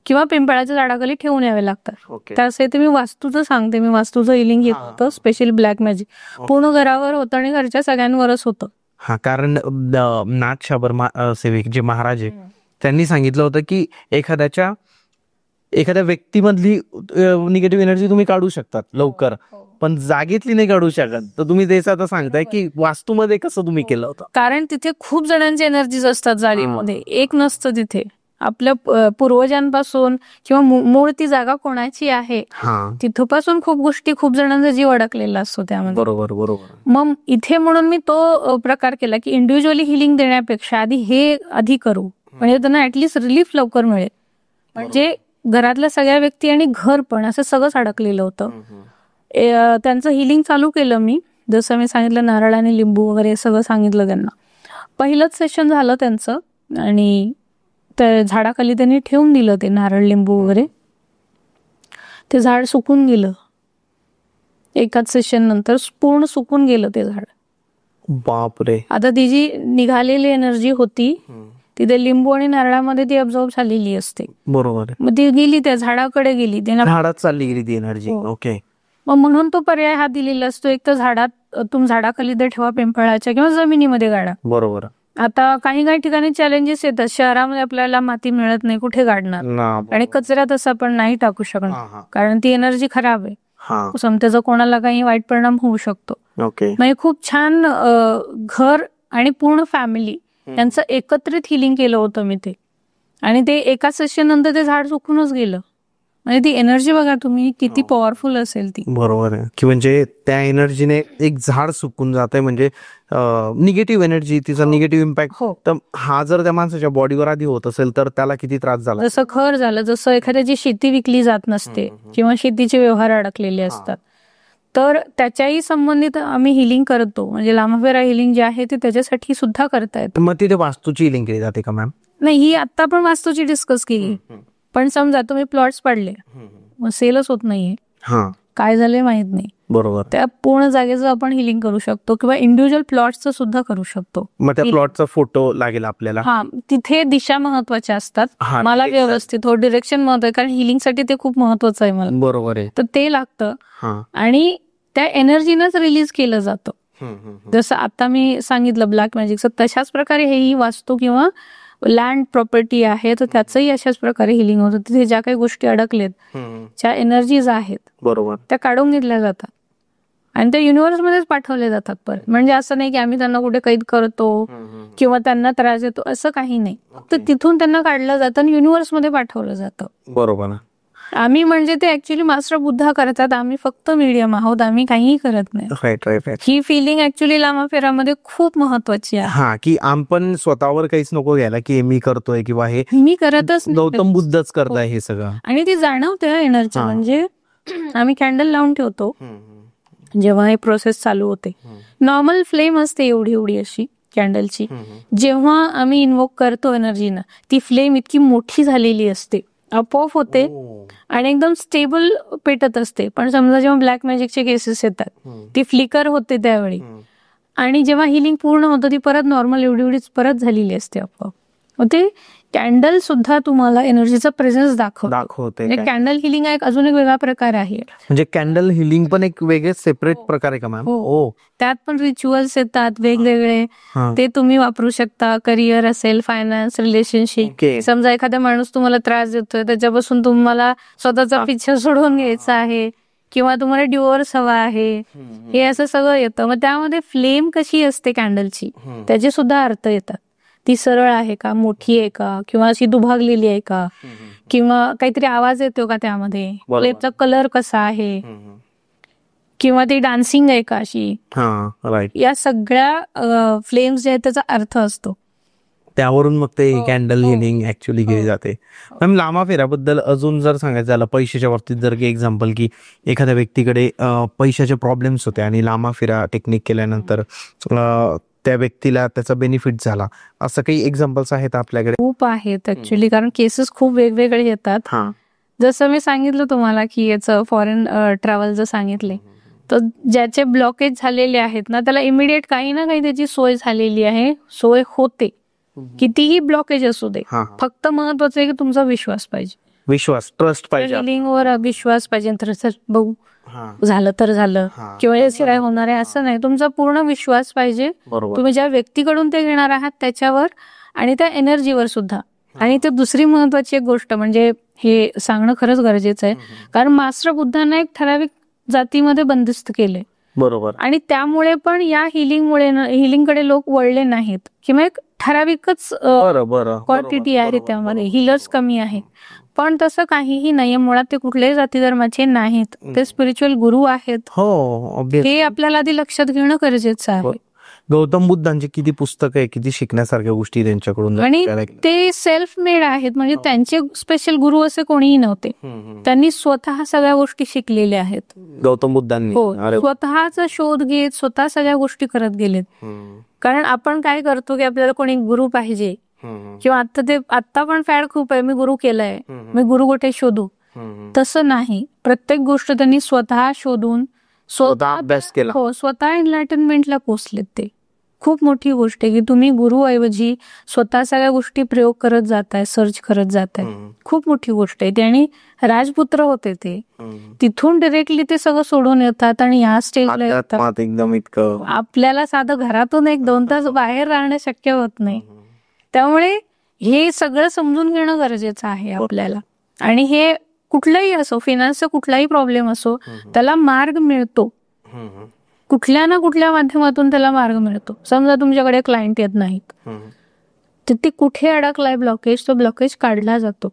किंवा पिंपळाच्या झाडाखाली ठेवून यावे लागतात. त्यासाठी मी वास्तूचं सांगते, मी वास्तूचं हिलिंग घेत होतं स्पेशली ब्लॅक मॅजिक. पूर्ण घरावर होतं आणि घरच्या सगळ्यांवरच होतं. हा, कारण नाथ शाबर सेविक जे महाराज आहे त्यांनी सांगितलं होतं की एखाद्या व्यक्तीमधली निगेटिव्ह एनर्जी तुम्ही काढू शकतात लवकर, पण जागेतली नाही काढू शकत. तर तुम्ही तेच आता सांगताय की वास्तूमध्ये कसं तुम्ही केलं होतं? कारण तिथे खूप जणांची एनर्जीज असतात जाळीमध्ये, एक नसतं तिथे. आपल्या पूर्वजांपासून किंवा मूळ ती जागा कोणाची आहे तिथपासून खूप गोष्टी, खूप जणांचा जीव अडकलेला असतो त्यामध्ये. बरोबर. मग इथे म्हणून मी तो प्रकार केला की इंडिव्हिज्युअली हिलिंग देण्यापेक्षा आधी करू, म्हणजे त्यांना ऍटलिस्ट रिलीफ लवकर मिळेल. म्हणजे घरातल्या सगळ्या व्यक्ती आणि घर पण असं सगळंच अडकलेलं होतं. त्यांचं हिलिंग चालू केलं मी, जसं मी सांगितलं नारळ आणि लिंबू वगैरे सगळं सांगितलं त्यांना. पहिलंच सेशन झालं त्यांचं आणि त्या झाडाखाली त्यांनी ठेवून दिलं ते नारळ लिंबू वगैरे. ते झाड सुकून गेलं एकाच सेशन नंतर, पूर्ण सुकून गेलं ते झाड. बापरे. आता ती जी निघालेली एनर्जी होती तिथे लिंबू आणि नारळामध्ये ती अब्झॉर्ब झालेली असते. बरोबर. मग ती गेली, त्या झाडाकडे गेली, झाडात चालली गेली ती एनर्जी. ओके. मग म्हणून तो पर्याय हा दिलेला असतो, एक तर झाडाखाली ते ठेवा पिंपळाच्या किंवा जमिनीमध्ये गाडा. बरोबर. आता काही ठिकाणी चॅलेंजेस येतात. शहरामध्ये आपल्याला माती मिळत नाही, कुठे गाडणार, आणि कचऱ्यात असं आपण नाही टाकू शकणार कारण ती एनर्जी खराब आहे. त्याचा कोणाला काही वाईट परिणाम होऊ शकतो. म्हणजे खूप छान घर आणि पूर्ण फॅमिली यांचं एकत्रित हिलिंग केलं होतं मी ते. आणि ते एका सेशन नंतर ते झाड सुकूनच गेलं. म्हणजे ती एनर्जी बघा तुम्ही किती पॉवरफुल असेल ती. बरोबर आहे की म्हणजे त्या एनर्जीने एक झाड सुकून जाते, म्हणजे निगेटिव्ह एनर्जी, तिचा निगेटिव्ह इम्पॅक्ट. तर हा जर त्या माणसाच्या बॉडीवर आधी होत असेल तर त्याला किती त्रास झाला. जसं खर झालं, जसं एखाद्याची शेती विकली जात नसते किंवा शेतीचे व्यवहार अडकलेले असतात, तर त्याच्याही संबंधित आम्ही हिलिंग करतो. म्हणजे लांबाफेरा हिलिंग जे आहे ते त्याच्यासाठी सुद्धा करता येतं. मग तिथे वास्तूची हिलिंग केली जाते का मॅम? नाही, ही आता पण वास्तूची डिस्कस केली. पण समजा तुम्ही प्लॉट्स पाडले, मग सेलच होत नाहीये, काय झाले माहित नाही. बरोबर. त्या पूर्ण जागेचं आपण हिलिंग करू शकतो किंवा इंडिव्हिज्युअल प्लॉट्सचं सुद्धा करू शकतो. मग त्या प्लॉटचा फोटो लागेल आपल्याला. तिथे दिशा महत्वाच्या असतात. मला व्यवस्थित डिरेक्शन महत्व आहे, कारण हिलिंगसाठी ते खूप महत्वाचं आहे मला. बरोबर आहे. तर ते लागतं आणि त्या एनर्जीनच रिलीज केलं जातं. जसं आता मी सांगितलं ब्लॅक मॅजिकचं, तशाच प्रकारे हेही वास्तू किंवा लँड प्रॉपर्टी आहे तर त्याचंही अशाच प्रकारे हिलिंग होतं. तिथे ज्या काही गोष्टी अडकलेत, ज्या एनर्जीज आहेत, बरोबर, त्या काढून घेतल्या जातात आणि त्या युनिव्हर्स मध्येच पाठवले जातात परत. म्हणजे असं नाही की आम्ही त्यांना कुठे कैद करतो किंवा त्यांना त्रास देतो, असं काही नाही. तर तिथून त्यांना काढलं जातं आणि युनिव्हर्स मध्ये पाठवलं जातं. बरोबर. आम्ही म्हणजे ते ऍक्च्युली मास्टर बुद्धा करतात, आम्ही फक्त मीडियम आहोत, आम्ही काहीही करत नाही. ही फिलिंग ऍक्च्युली लांबाफेरामध्ये खूप महत्वाची आहे. की आपण स्वतःवर काहीच नको घ्यायला की मी करतोय किंवा हे मी करतच नाही, गौतम बुद्धच करताय हे सगळं. आणि ती जाणवते एनर्जी. म्हणजे आम्ही कॅन्डल लावून ठेवतो जेव्हा हे प्रोसेस चालू होते. नॉर्मल फ्लेम असते एवढी अशी कॅन्डलची. जेव्हा आम्ही इन्व्होक करतो एनर्जीनं, ती फ्लेम इतकी मोठी झालेली असते, आपोआप होते आणि एकदम स्टेबल पेटत असते. पण समजा जेव्हा ब्लॅक मॅजिकचे केसेस येतात, ती फ्लिकर होते त्यावेळी, आणि जेव्हा हिलिंग पूर्ण होतं ती परत नॉर्मल एवढीच परत झालेली असते आपोआप. ते कॅन्डल सुद्धा तुम्हाला एनर्जीचा प्रेझेन्स दाखवते. कॅन्डल हिलिंग हा एक अजून एक वेगळा प्रकार आहे. म्हणजे कॅन्डल हिलिंग पण एक वेगळे सेपरेट प्रकार आहे का मॅम? हो, त्यात पण रिच्युअल्स येतात वेगवेगळे, ते तुम्ही वापरू शकता. करिअर असेल, फायनान्स, रिलेशनशिप. समजा एखादा माणूस तुम्हाला त्रास देतोय, त्याच्यापासून तुम्हाला स्वतःचा पिच्छा सोडवून घ्यायचा आहे किंवा तुम्हाला डिवोर्स हवा आहे, हे असं सगळं येतं. मग त्यामध्ये फ्लेम कशी असते कॅन्डलची, त्याचे सुद्धा अर्थ येतात. ती सरळ आहे का, मोठी आहे का, किंवा अशी दुभागलेली आहे का, किंवा काहीतरी आवाज येतो का त्यामध्ये, फ्लेमचा कलर कसा आहे, किंवा ती डान्सिंग आहे का अशी. या सगळ्या फ्लेम्स जे आहेत त्याचा अर्थ असतो. त्यावरून मग ते हो, कॅन्डल हो. हिलिंग ऍक्च्युअली केली हो. जाते. मॅम लामा फेऱ्याबद्दल अजून जर सांगायचं झालं पैशाच्या बाबतीत जर की एक्झाम्पल की एखाद्या व्यक्तीकडे पैशाचे प्रॉब्लेम्स होते आणि लामा फेरा टेक्निक केल्यानंतर त्या व्यक्तीला त्याचा बेनिफिट झाला, असं काही एक्झाम्पल्स आहेत आपल्याकडे? खूप आहेत ऍक्च्युली, कारण केसेस खूप वेगवेगळे येतात. हा. जसं मी सांगितलं तुम्हाला की याचं फॉरेन ट्रॅव्हल जर सांगितले, तर ज्याचे ब्लॉकेज झालेले आहेत ना, त्याला इमिडिएट काही ना काही त्याची सोय झालेली आहे, सोय होते. कितीही ब्लॉकेज असू दे, हा. फक्त महत्वाचं आहे की तुमचा विश्वास पाहिजे, विश्वास, ट्रस्ट पाहिजे. हिलिंगवर विश्वास पाहिजे. तर सर बघू हा. झालं तर झालं, हा. किंवा याचे काय होणार आहे असं नाही. तुमचा पूर्ण विश्वास पाहिजे बरोबर. तुम्ही ज्या व्यक्तीकडून ते घेणार आहात त्याच्यावर आणि त्या एनर्जीवर सुद्धा. आणि ते दुसरी महत्वाची एक गोष्ट म्हणजे हे सांगणं खरंच गरजेचं आहे, कारण मास्टर बुद्धांना एक ठराविक जातीमध्ये बंदिस्त केले. बरोबर. आणि त्यामुळे पण या हिलिंगमुळे हिलिंगकडे लोक वळले नाहीत, किंवा एक ठराविकच क्वांटिटी आहे त्यामध्ये, हिलर्स कमी आहे. पण तसं काहीही नाहीये, मुळात ते कुठल्याही जाती धर्माचे नाहीत, ते स्पिरिच्युअल गुरु आहेत. हो, हे आपल्याला आधी लक्षात घेणं गरजेचं आहे. गौतम बुद्धांची किती पुस्तकं आहे, किती शिकण्यासारख्या गोष्टी त्यांच्याकडून. आणि ते सेल्फ मेड आहेत, म्हणजे त्यांचे स्पेशल गुरु असे कोणीही नव्हते. त्यांनी स्वतः सगळ्या गोष्टी शिकलेल्या आहेत. गौतम बुद्धांनी हो, स्वतःचा शोध घेत स्वतः सगळ्या गोष्टी करत गेलेत. कारण आपण काय करतो की आपल्याला कोणी गुरु पाहिजे, किंवा आता पण फॅड खूप आहे, मी गुरु केलाय, मी गुरु कुठे शोधू. तसं नाही, प्रत्येक गोष्ट त्यांनी स्वतः शोधून स्वतः अभ्यास केला. हो, स्वतः एनलायटनमेंटला पोहोचलेत. ते खूप मोठी गोष्ट आहे की तुम्ही गुरुऐवजी स्वतः सगळ्या गोष्टी प्रयोग करत जाताय, सर्च करत जाताय. खूप मोठी गोष्ट आहे ती. आणि राजपुत्र होते ते, तिथून डिरेक्टली ते सगळं सोडून येतात आणि या स्टेजला येतात. एकदम इतकं आपल्याला साधं घरातून 1-2 तास बाहेर राहणं शक्य होत नाही. त्यामुळे हे सगळं समजून घेणं गरजेचं आहे आपल्याला. आणि हे कुठलाही असो, फायनान्सचा कुठलाही प्रॉब्लेम असो, त्याला मार्ग मिळतो. कुठल्या ना कुठल्या माध्यमातून त्याला मार्ग मिळतो. समजा तुमच्याकडे क्लायंट येत नाहीत, तर ते कुठे अडकलाय ब्लॉकेज, तो ब्लॉकेज काढला जातो.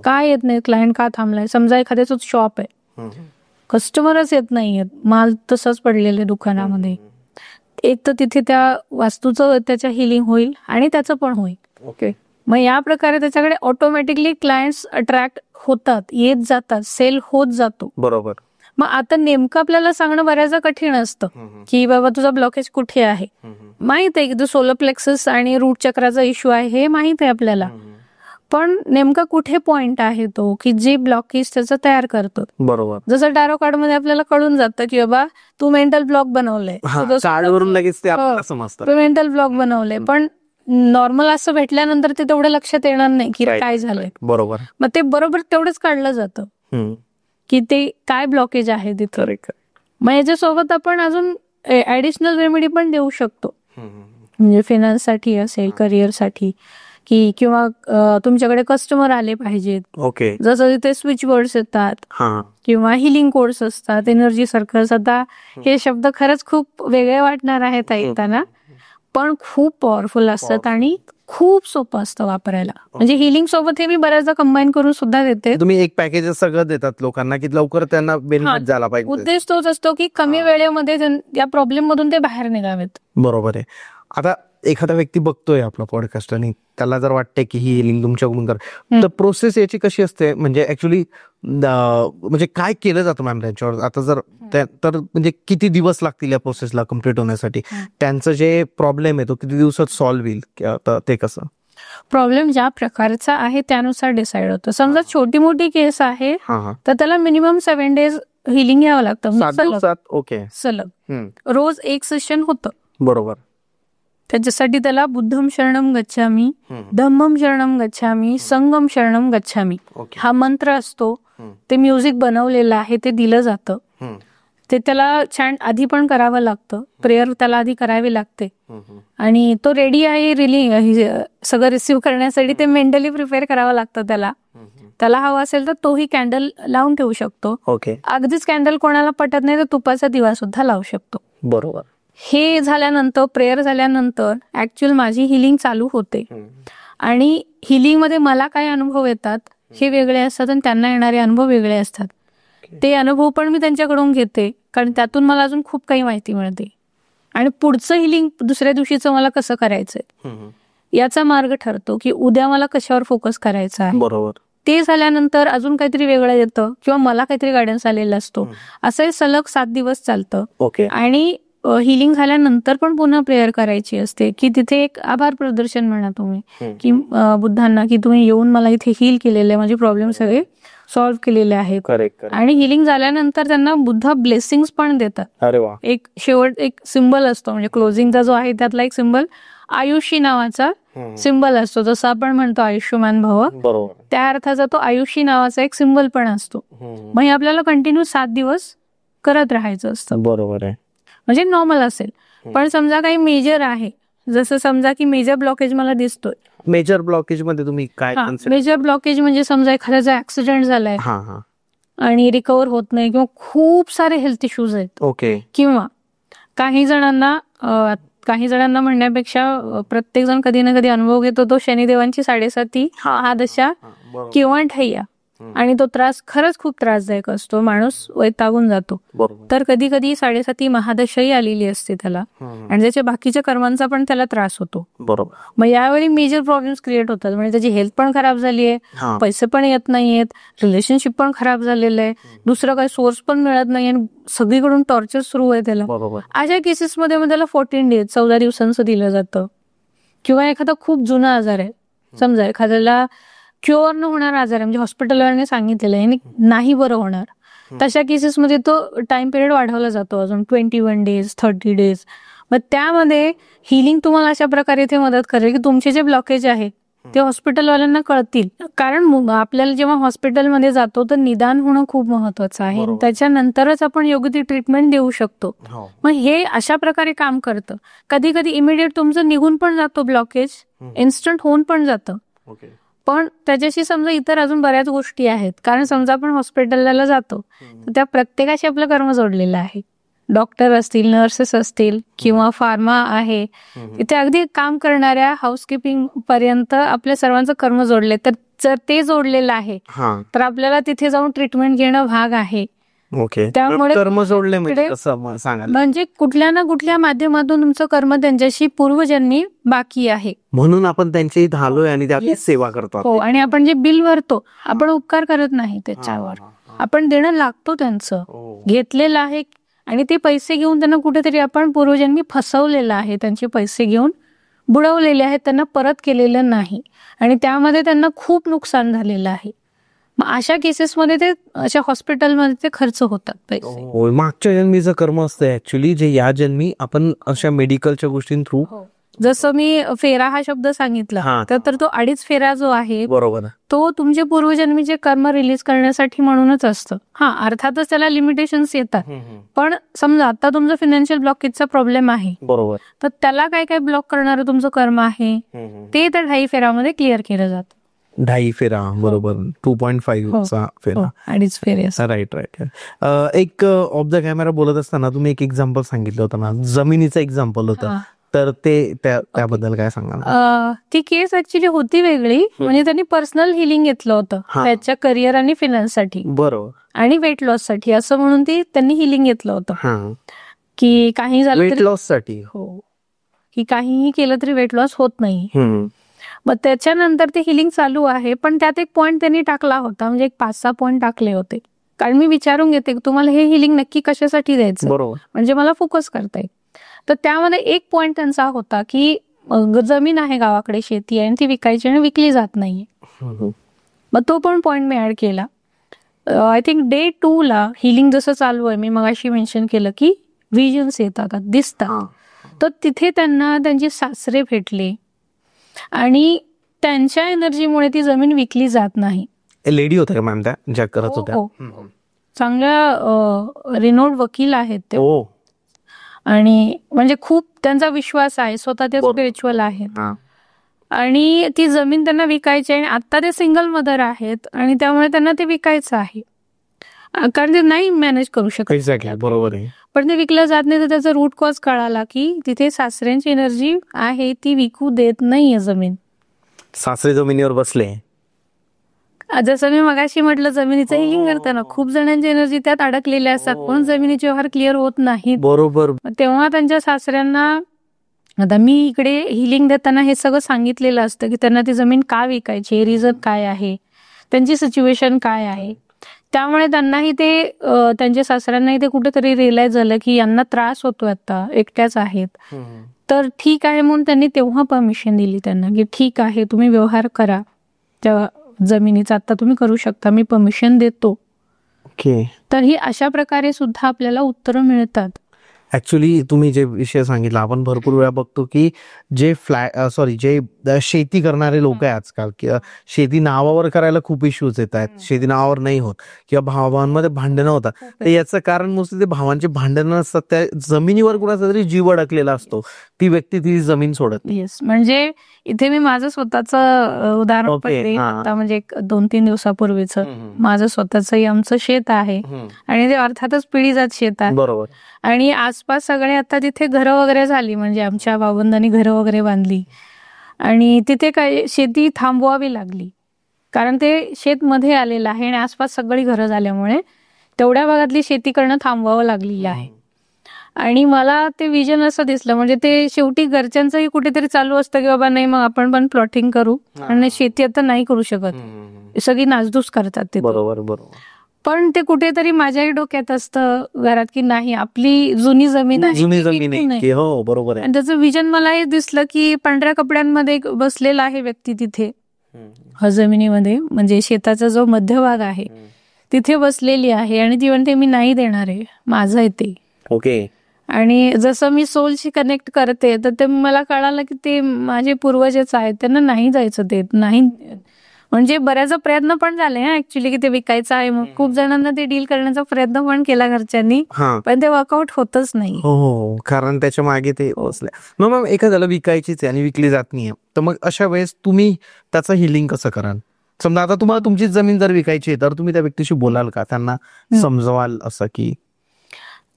का येत नाही क्लायंट, का थांबलाय? समजा एखाद्याचं शॉप आहे, कस्टमरच येत नाहीयेत, माल तसंच पडलेले दुकानामध्ये, एक तर तिथे त्या वास्तूचं त्याच्या हिलिंग होईल आणि त्याचं पण होईल. ओके. मग या प्रकारे त्याच्याकडे ऑटोमॅटिकली क्लायंट्स अट्रॅक्ट होतात, येत जातात, सेल होत जातो. बरोबर. मग आता नेमकं आपल्याला सांगणं बऱ्याचदा कठीण असतं की बाबा तुझा ब्लॉकेज कुठे आहे. माहित आहे की तो सोलर प्लेक्सस आणि रूट चक्राचा इश्यू आहे, हे माहित आहे आपल्याला, पण नेमका कुठे पॉइंट आहे तो की जे ब्लॉकेज त्याचं तयार करतो. बरोबर. जसं टॅरो कार्ड मध्ये आपल्याला कळून जातं की बाबा तू मेंटल ब्लॉक बनवलंय, तू मेंटल ब्लॉक बनवलंय. पण नॉर्मल असं भेटल्यानंतर ते तेवढं लक्षात येणार नाही की काय झालंय. बरोबर. मग ते बरोबर तेवढंच काढलं जातं की ते काय ब्लॉकेज आहे तिथं. मग याच्यासोबत आपण अजून ऍडिशनल रेमेडी पण देऊ शकतो, म्हणजे फायनान्स साठी असेल, करिअर साठी, की किंवा तुमच्याकडे कस्टमर आले पाहिजेत. ओके. जसं तिथे स्विच वर्ड्स येतात किंवा हिलिंग कोड्स असतात, एनर्जी सर्कल्स. आता हे शब्द खरंच खूप वेगळे वाटणार आहेत ऐकताना, पण खूप पॉवरफुल असतात आणि खूप सोपं असतं वापरायला. म्हणजे हिलिंग सोबत हे मी बऱ्याचदा कंबाईन करून सुद्धा देते. तुम्ही एक पॅकेज सगळं देतात लोकांना की लवकर त्यांना बेनिफिट झाला पाहिजे. उद्देश तोच असतो की कमी वेळेमध्ये या प्रॉब्लेम मधून ते बाहेर निघावेत. बरोबर आहे. आता एखादा व्यक्ती बघतोय आपला पॉडकास्ट आणि त्याला जर वाटतंय की ही हिलिंग तुमच्याकडून कर, तर प्रोसेस याची कशी असते, म्हणजे ऍक्च्युली म्हणजे काय केलं जातं मॅम त्यांच्यावर? आता जर तर म्हणजे किती दिवस लागतील या प्रोसेसला कम्प्लीट होण्यासाठी? त्यांचं जे प्रॉब्लेम आहे तो किती दिवसात सॉल्व्ह होईल, ते कसं? प्रॉब्लेम ज्या प्रकारचा आहे त्यानुसार डिसाइड होतं. समजा छोटी मोठी केस आहे तर त्याला मिनिमम 7 days हिलिंग घ्यावं लागतं. ओके. सलग रोज एक सेशन होतं. बरोबर. त्याच्यासाठी त्याला बुद्धम शरणम गच्छामी, धम्मम शरणम गच्छामी, संगम शरणम गच्छामी हा मंत्र असतो. ते म्युझिक बनवलेलं आहे, ते दिलं जातं. ते त्याला छान आधी पण करावं लागतं, प्रेयर त्याला आधी करावी लागते. आणि तो रेडी आहे सगळं रिसिव्ह करण्यासाठी, ते मेंटली प्रिपेअर करावं लागतं त्याला. त्याला हवा असेल तर तोही कॅन्डल लावून ठेवू शकतो. ओके. अगदीच कॅन्डल कोणाला पटत नाही तर तुपाचा दिवा सुद्धा लावू शकतो. बरोबर. हे झाल्यानंतर, प्रेयर झाल्यानंतर ऍक्च्युअल माझी हिलिंग चालू होते. आणि हिलिंग मध्ये मला काय अनुभव येतात हे वेगळे असतात आणि त्यांना येणारे अनुभव वेगळे असतात. ते अनुभव पण मी त्यांच्याकडून घेते, कारण त्यातून मला अजून खूप काही माहिती मिळते. आणि पुढचं हिलिंग दुसऱ्या दिवशीचं मला कसं करायचंय याचा मार्ग ठरतो की उद्या मला कशावर फोकस करायचा आहे. बरोबर. ते झाल्यानंतर अजून काहीतरी वेगळं येतं किंवा मला काहीतरी गायडन्स आलेला असतो. असं हे सलग 7 दिवस चालतं. ओके. आणि हिलिंग झाल्यानंतर पण पुन्हा प्रेयर करायची असते की तिथे एक आभार प्रदर्शन म्हणा तुम्ही की बुद्धांना की तुम्ही येऊन मला इथे हील केलेले, माझे प्रॉब्लेम सगळे सॉल्व्ह केलेले आहेत. करेक्ट. आणि हिलिंग झाल्यानंतर त्यांना बुद्ध ब्लेसिंग्स पण देतात. अरे वा. एक शेवट एक सिम्बल असतो, म्हणजे क्लोजिंगचा जो आहे त्यातला एक सिम्बल आयुषी नावाचा सिम्बल असतो. जसं आपण म्हणतो आयुष्यमान भव, बरोबर. त्या अर्थाचा तो आयुषी नावाचा एक सिम्बल पण असतो. मग हे आपल्याला कंटिन्यू 7 दिवस करत राहायचं असतं. बरोबर आहे. म्हणजे नॉर्मल असेल. पण समजा काही मेजर आहे, जसं समजा की मेजर ब्लॉकेज मला दिसतोय. मेजर ब्लॉकेज मध्ये तुम्ही काय कन्सिडर? मेजर ब्लॉकेज म्हणजे समजा एखाद्याचा ऍक्सिडेंट झालाय आणि रिकव्हर होत नाही किंवा खूप सारे हेल्थ इश्यूज आहेत. ओके. किंवा काही जणांना म्हणण्यापेक्षा प्रत्येक जण कधी ना कधी अनुभव घेतो तो शनिदेवांची 7.5 महादशा किंवा ठय्या, आणि तो त्रास खरंच खूप त्रासदायक असतो. माणूस वैतागून जातो. तर कधी कधी 7.5 महादशाही आलेली असते त्याला, आणि त्याच्या बाकीच्या कर्मांचा पण त्याला त्रास होतो. बरोबर. मग यावेळी मेजर प्रॉब्लेम्स क्रिएट होतात. म्हणजे त्याची हेल्थ पण खराब झाली आहे, पैसे पण येत नाहीयेत, रिलेशनशिप पण खराब झालेलं आहे, दुसरं काही सोर्स पण मिळत नाही, आणि सगळीकडून टॉर्चर सुरू आहे त्याला. अशा केसेसमध्ये मग त्याला 14 डेज 14 दिवसांचं दिलं जातं. किंवा एखादा खूप जुना आजार आहे, समजा एखाद्याला क्युअर न होणार आजार आहे, म्हणजे हॉस्पिटलवाल्याने सांगितलेलं आहे नाही बरं होणार, तशा केसेसमध्ये तो टाइम पिरियड वाढवला जातो अजून 21 डेज 30 डेज. मग त्यामध्ये हिलिंग तुम्हाला अशा प्रकारे इथे मदत करेल की तुमचे जे ब्लॉकेज आहेत ते हॉस्पिटलवाल्यांना कळतील. कारण आपल्याला जेव्हा हॉस्पिटलमध्ये जातो तर निदान होणं खूप महत्वाचं आहे. त्याच्यानंतरच आपण योग्य ती ट्रीटमेंट देऊ शकतो. मग हे अशा प्रकारे काम करतं. कधी कधी इमिडिएट तुमचं निघून पण जातो ब्लॉकेज, इन्स्टंट होऊन पण जातं. पण त्याच्याशी समजा इतर अजून बऱ्याच गोष्टी आहेत. कारण समजा आपण हॉस्पिटलला जातो तर त्या प्रत्येकाशी आपलं कर्म जोडलेलं आहे. डॉक्टर असतील, नर्सेस असतील, किंवा फार्मा आहे, इथे अगदी काम करणाऱ्या हाऊसकीपिंग पर्यंत आपल्या सर्वांचं कर्म जोडले. तर जर ते जोडलेलं आहे तर आपल्याला तिथे जाऊन ट्रीटमेंट घेणं भाग आहे. ओके. त्यामुळे कर्म जोडले म्हणजे कुठल्या ना कुठल्या माध्यमातून तुमचं कर्म त्यांच्याशी पूर्वजन्मी बाकी आहे, म्हणून आपण त्यांची इथं आलोय आणि त्याची सेवा करतो. हो. आणि आपण जे बिल भरतो आपण उपकार करत नाही त्याच्यावर, आपण देणं लागतो. त्यांचं घेतलेलं आहे आणि ते पैसे घेऊन त्यांना कुठेतरी आपण पूर्वजन्मी फसवलेलं आहे. त्यांचे पैसे घेऊन बुडवलेले आहेत, त्यांना परत केलेलं नाही, आणि त्यामध्ये त्यांना खूप नुकसान झालेलं आहे. मग अशा केसेसमध्ये ते अशा हॉस्पिटलमध्ये ते खर्च होतात पैसे. मागच्या जन्मीचं कर्म असतं ऍक्च्युली, जे या जन्मी आपण अशा मेडिकलच्या गोष्टीं थ्रू. जसं मी फेरा हा शब्द सांगितला, तर तो 2.5 फेरा जो आहे बरोबर, तो तुमचे पूर्वजन्मीचे कर्म रिलीज करण्यासाठी म्हणूनच असतं. अर्थातच त्याला लिमिटेशन्स येतात. पण समजा आता तुमचा फायनान्शियल ब्लॉकेजचा प्रॉब्लेम आहे, बरोबर, तर त्याला काय काय ब्लॉक करणारं तुमचं कर्म आहे ते त्या 2.5 फेऱ्यामध्ये क्लिअर केलं जातं. 2.5 फेरा, बरोबर. 2.5 चा फेरा, 2.5 फेरे. राईट. एक ऑफ द कॅमेरा बोलत असताना तुम्ही एक एक्झाम्पल सांगितलं होतं ना, जमिनीचं एक्झाम्पल होतं, तर ते त्याबद्दल काय सांगा? ती केस ऍक्च्युली होती वेगळी. म्हणजे त्यांनी पर्सनल हिलिंग घेतलं होतं त्याच्या करिअर आणि फिनान्ससाठी, बरोबर, आणि वेट लॉस साठी, असं म्हणून त्यांनी हिलिंग घेतलं होतं की काही झालं वेट लॉस साठी, हो, की काहीही केलं तरी वेट लॉस होत नाही. मग त्याच्यानंतर ते हिलिंग चालू आहे. पण त्यात एक पॉइंट त्यांनी टाकला होता, म्हणजे एक 5-6 पॉइंट टाकले होते. कारण मी विचारून घेते की तुम्हाला हे हिलिंग नक्की कशासाठी द्यायचं, बरोबर, म्हणजे मला फोकस करता येईल. तर त्यामध्ये एक पॉइंट त्यांचा होता की जमीन आहे, गावाकडे शेती आहे, आणि ती विकायची आणि विकली जात नाहीये. मग तो पण पॉइंट मी ऍड केला. आय थिंक डे 2 ला हिलिंग जसं चालू आहे, मी मगाशी मेन्शन केलं की व्हिजन्स येतात, दिसतात. तर तिथे त्यांना त्यांचे सासरे भेटले आणि त्यांच्या एनर्जीमुळे ती जमीन विकली जात नाही. लेडी होत्या का मॅम त्या ज्या करत होत्या? चांगल्या रिनोड वकील आहेत ते, आणि म्हणजे खूप त्यांचा विश्वास आहे, स्वतः ते स्पिरिच्युअल आहेत, आणि ती जमीन त्यांना विकायची आहे. आणि आता ते सिंगल मदर आहेत आणि त्यामुळे त्यांना ते विकायचं आहे, कारण ते नाही मॅनेज करू शकत. बरोबर आहे. पण ते विकलं जात नाही. तर त्याचा रूट कॉज कळाला की तिथे सासऱ्यांची एनर्जी आहे, ती विकू देत नाहीये जमीन. सासरे जमिनीवर बसले. जसं मी मगाशी म्हटलं, जमिनीचं हिलिंग करताना खूप जणांची एनर्जी त्यात अडकलेल्या असतात, पण जमिनीचे व्यवहार क्लिअर होत नाहीत, बरोबर. तेव्हा त्यांच्या सासऱ्यांना आता मी इकडे हिलिंग देताना हे सगळं सांगितलेलं असतं की त्यांना ती जमीन का विकायची, रिझन काय आहे, त्यांची सिच्युएशन काय आहे. त्यामुळे त्यांनाही ते त्यांच्या सासऱ्यांनाही ते कुठेतरी रिअलाइज झालं की यांना त्रास होतोय, आता एकट्याच आहेत. तर ठीक आहे म्हणून त्यांनी तेव्हा परमिशन दिली त्यांना की ठीक आहे तुम्ही व्यवहार करा त्या जमिनीचा, आता तुम्ही करू शकता, मी परमिशन देतो. ओके. तर ही अशा प्रकारे सुद्धा आपल्याला उत्तरं मिळतात. ऍक्च्युली तुम्ही जे विषय सांगितला, आपण भरपूर वेळा बघतो की जे जे शेती करणारे लोक आहे आजकाल, किंवा शेती नावावर करायला खूप इश्यूज येत आहेत, शेती नावावर नाही होत, किंवा भावांमध्ये भांडणं होतात. तर याचं कारण नुसतं ते भावांचे भांडणं नसतात, त्या जमिनीवर कुणाचा तरी जीव अडकलेला असतो, ती व्यक्ती ती जमीन सोडत. येस, म्हणजे इथे मी माझं स्वतःच उदाहरण पण देईन. आता म्हणजे 2-3 दिवसापूर्वीच माझं स्वतःच आमचं शेत आहे आणि ते अर्थातच पिढीजात शेत आहे. बरोबर. आणि आसपास सगळे आता तिथे घरं वगैरे झाली, म्हणजे आमच्या भावंडांनी घरं वगैरे बांधली आणि तिथे काय शेती थांबवावी लागली, कारण ते शेत मध्ये आलेलं आहे आणि आसपास सगळी घरं झाल्यामुळे तेवढ्या भागातली शेती करणं थांबवावं लागलेली आहे. आणि मला ते विजन असं दिसलं, म्हणजे ते शेवटी घरच्यांचंही कुठेतरी चालू असतं की बाबा नाही मग आपण पण प्लॉटिंग करू, आणि शेती आता नाही करू शकत, सगळी नासधूस करतात ते. बरोबर बरोबर. पण ते कुठेतरी माझ्याही डोक्यात असतं घरात की नाही, आपली जुनी जमीन आहे, जुनी जमीन आहे. हो बरोबर आहे. आणि त्याचं विजन मला हे दिसलं की पांढऱ्या कपड्यांमध्ये बसलेला आहे व्यक्ती तिथे जमिनीमध्ये, म्हणजे शेताचा जो मध्यभाग आहे तिथे बसलेली आहे आणि ती म्हणते मी नाही देणार आहे, माझं आहे ते. ओके. आणि जसं मी सोलशी कनेक्ट करते तर ते मला कळालं की ते माझे पूर्वजच आहेत, त्यांना नाही जायचं ते नाही. म्हणजे बऱ्याच प्रयत्न पण झाले ऍक्च्युली की ते विकायचं आहे, मग खूप जणांना ते डील करण्याचा प्रयत्न पण केला घरच्यांनी, पण ते वर्कआउट होतच नाही. हो, कारण त्याच्या मागे ते बसले. मग एखाद्याला विकायचीच आहे आणि विकली जात नाहीये, तर मग अशा वेळेस तुम्ही त्याचं हिलिंग कसं कराल? समजा आता तुम्हाला तुमची जमीन जर विकायची आहे तर तुम्ही त्या व्यक्तीशी बोलाल का, त्यांना समजवाल असं की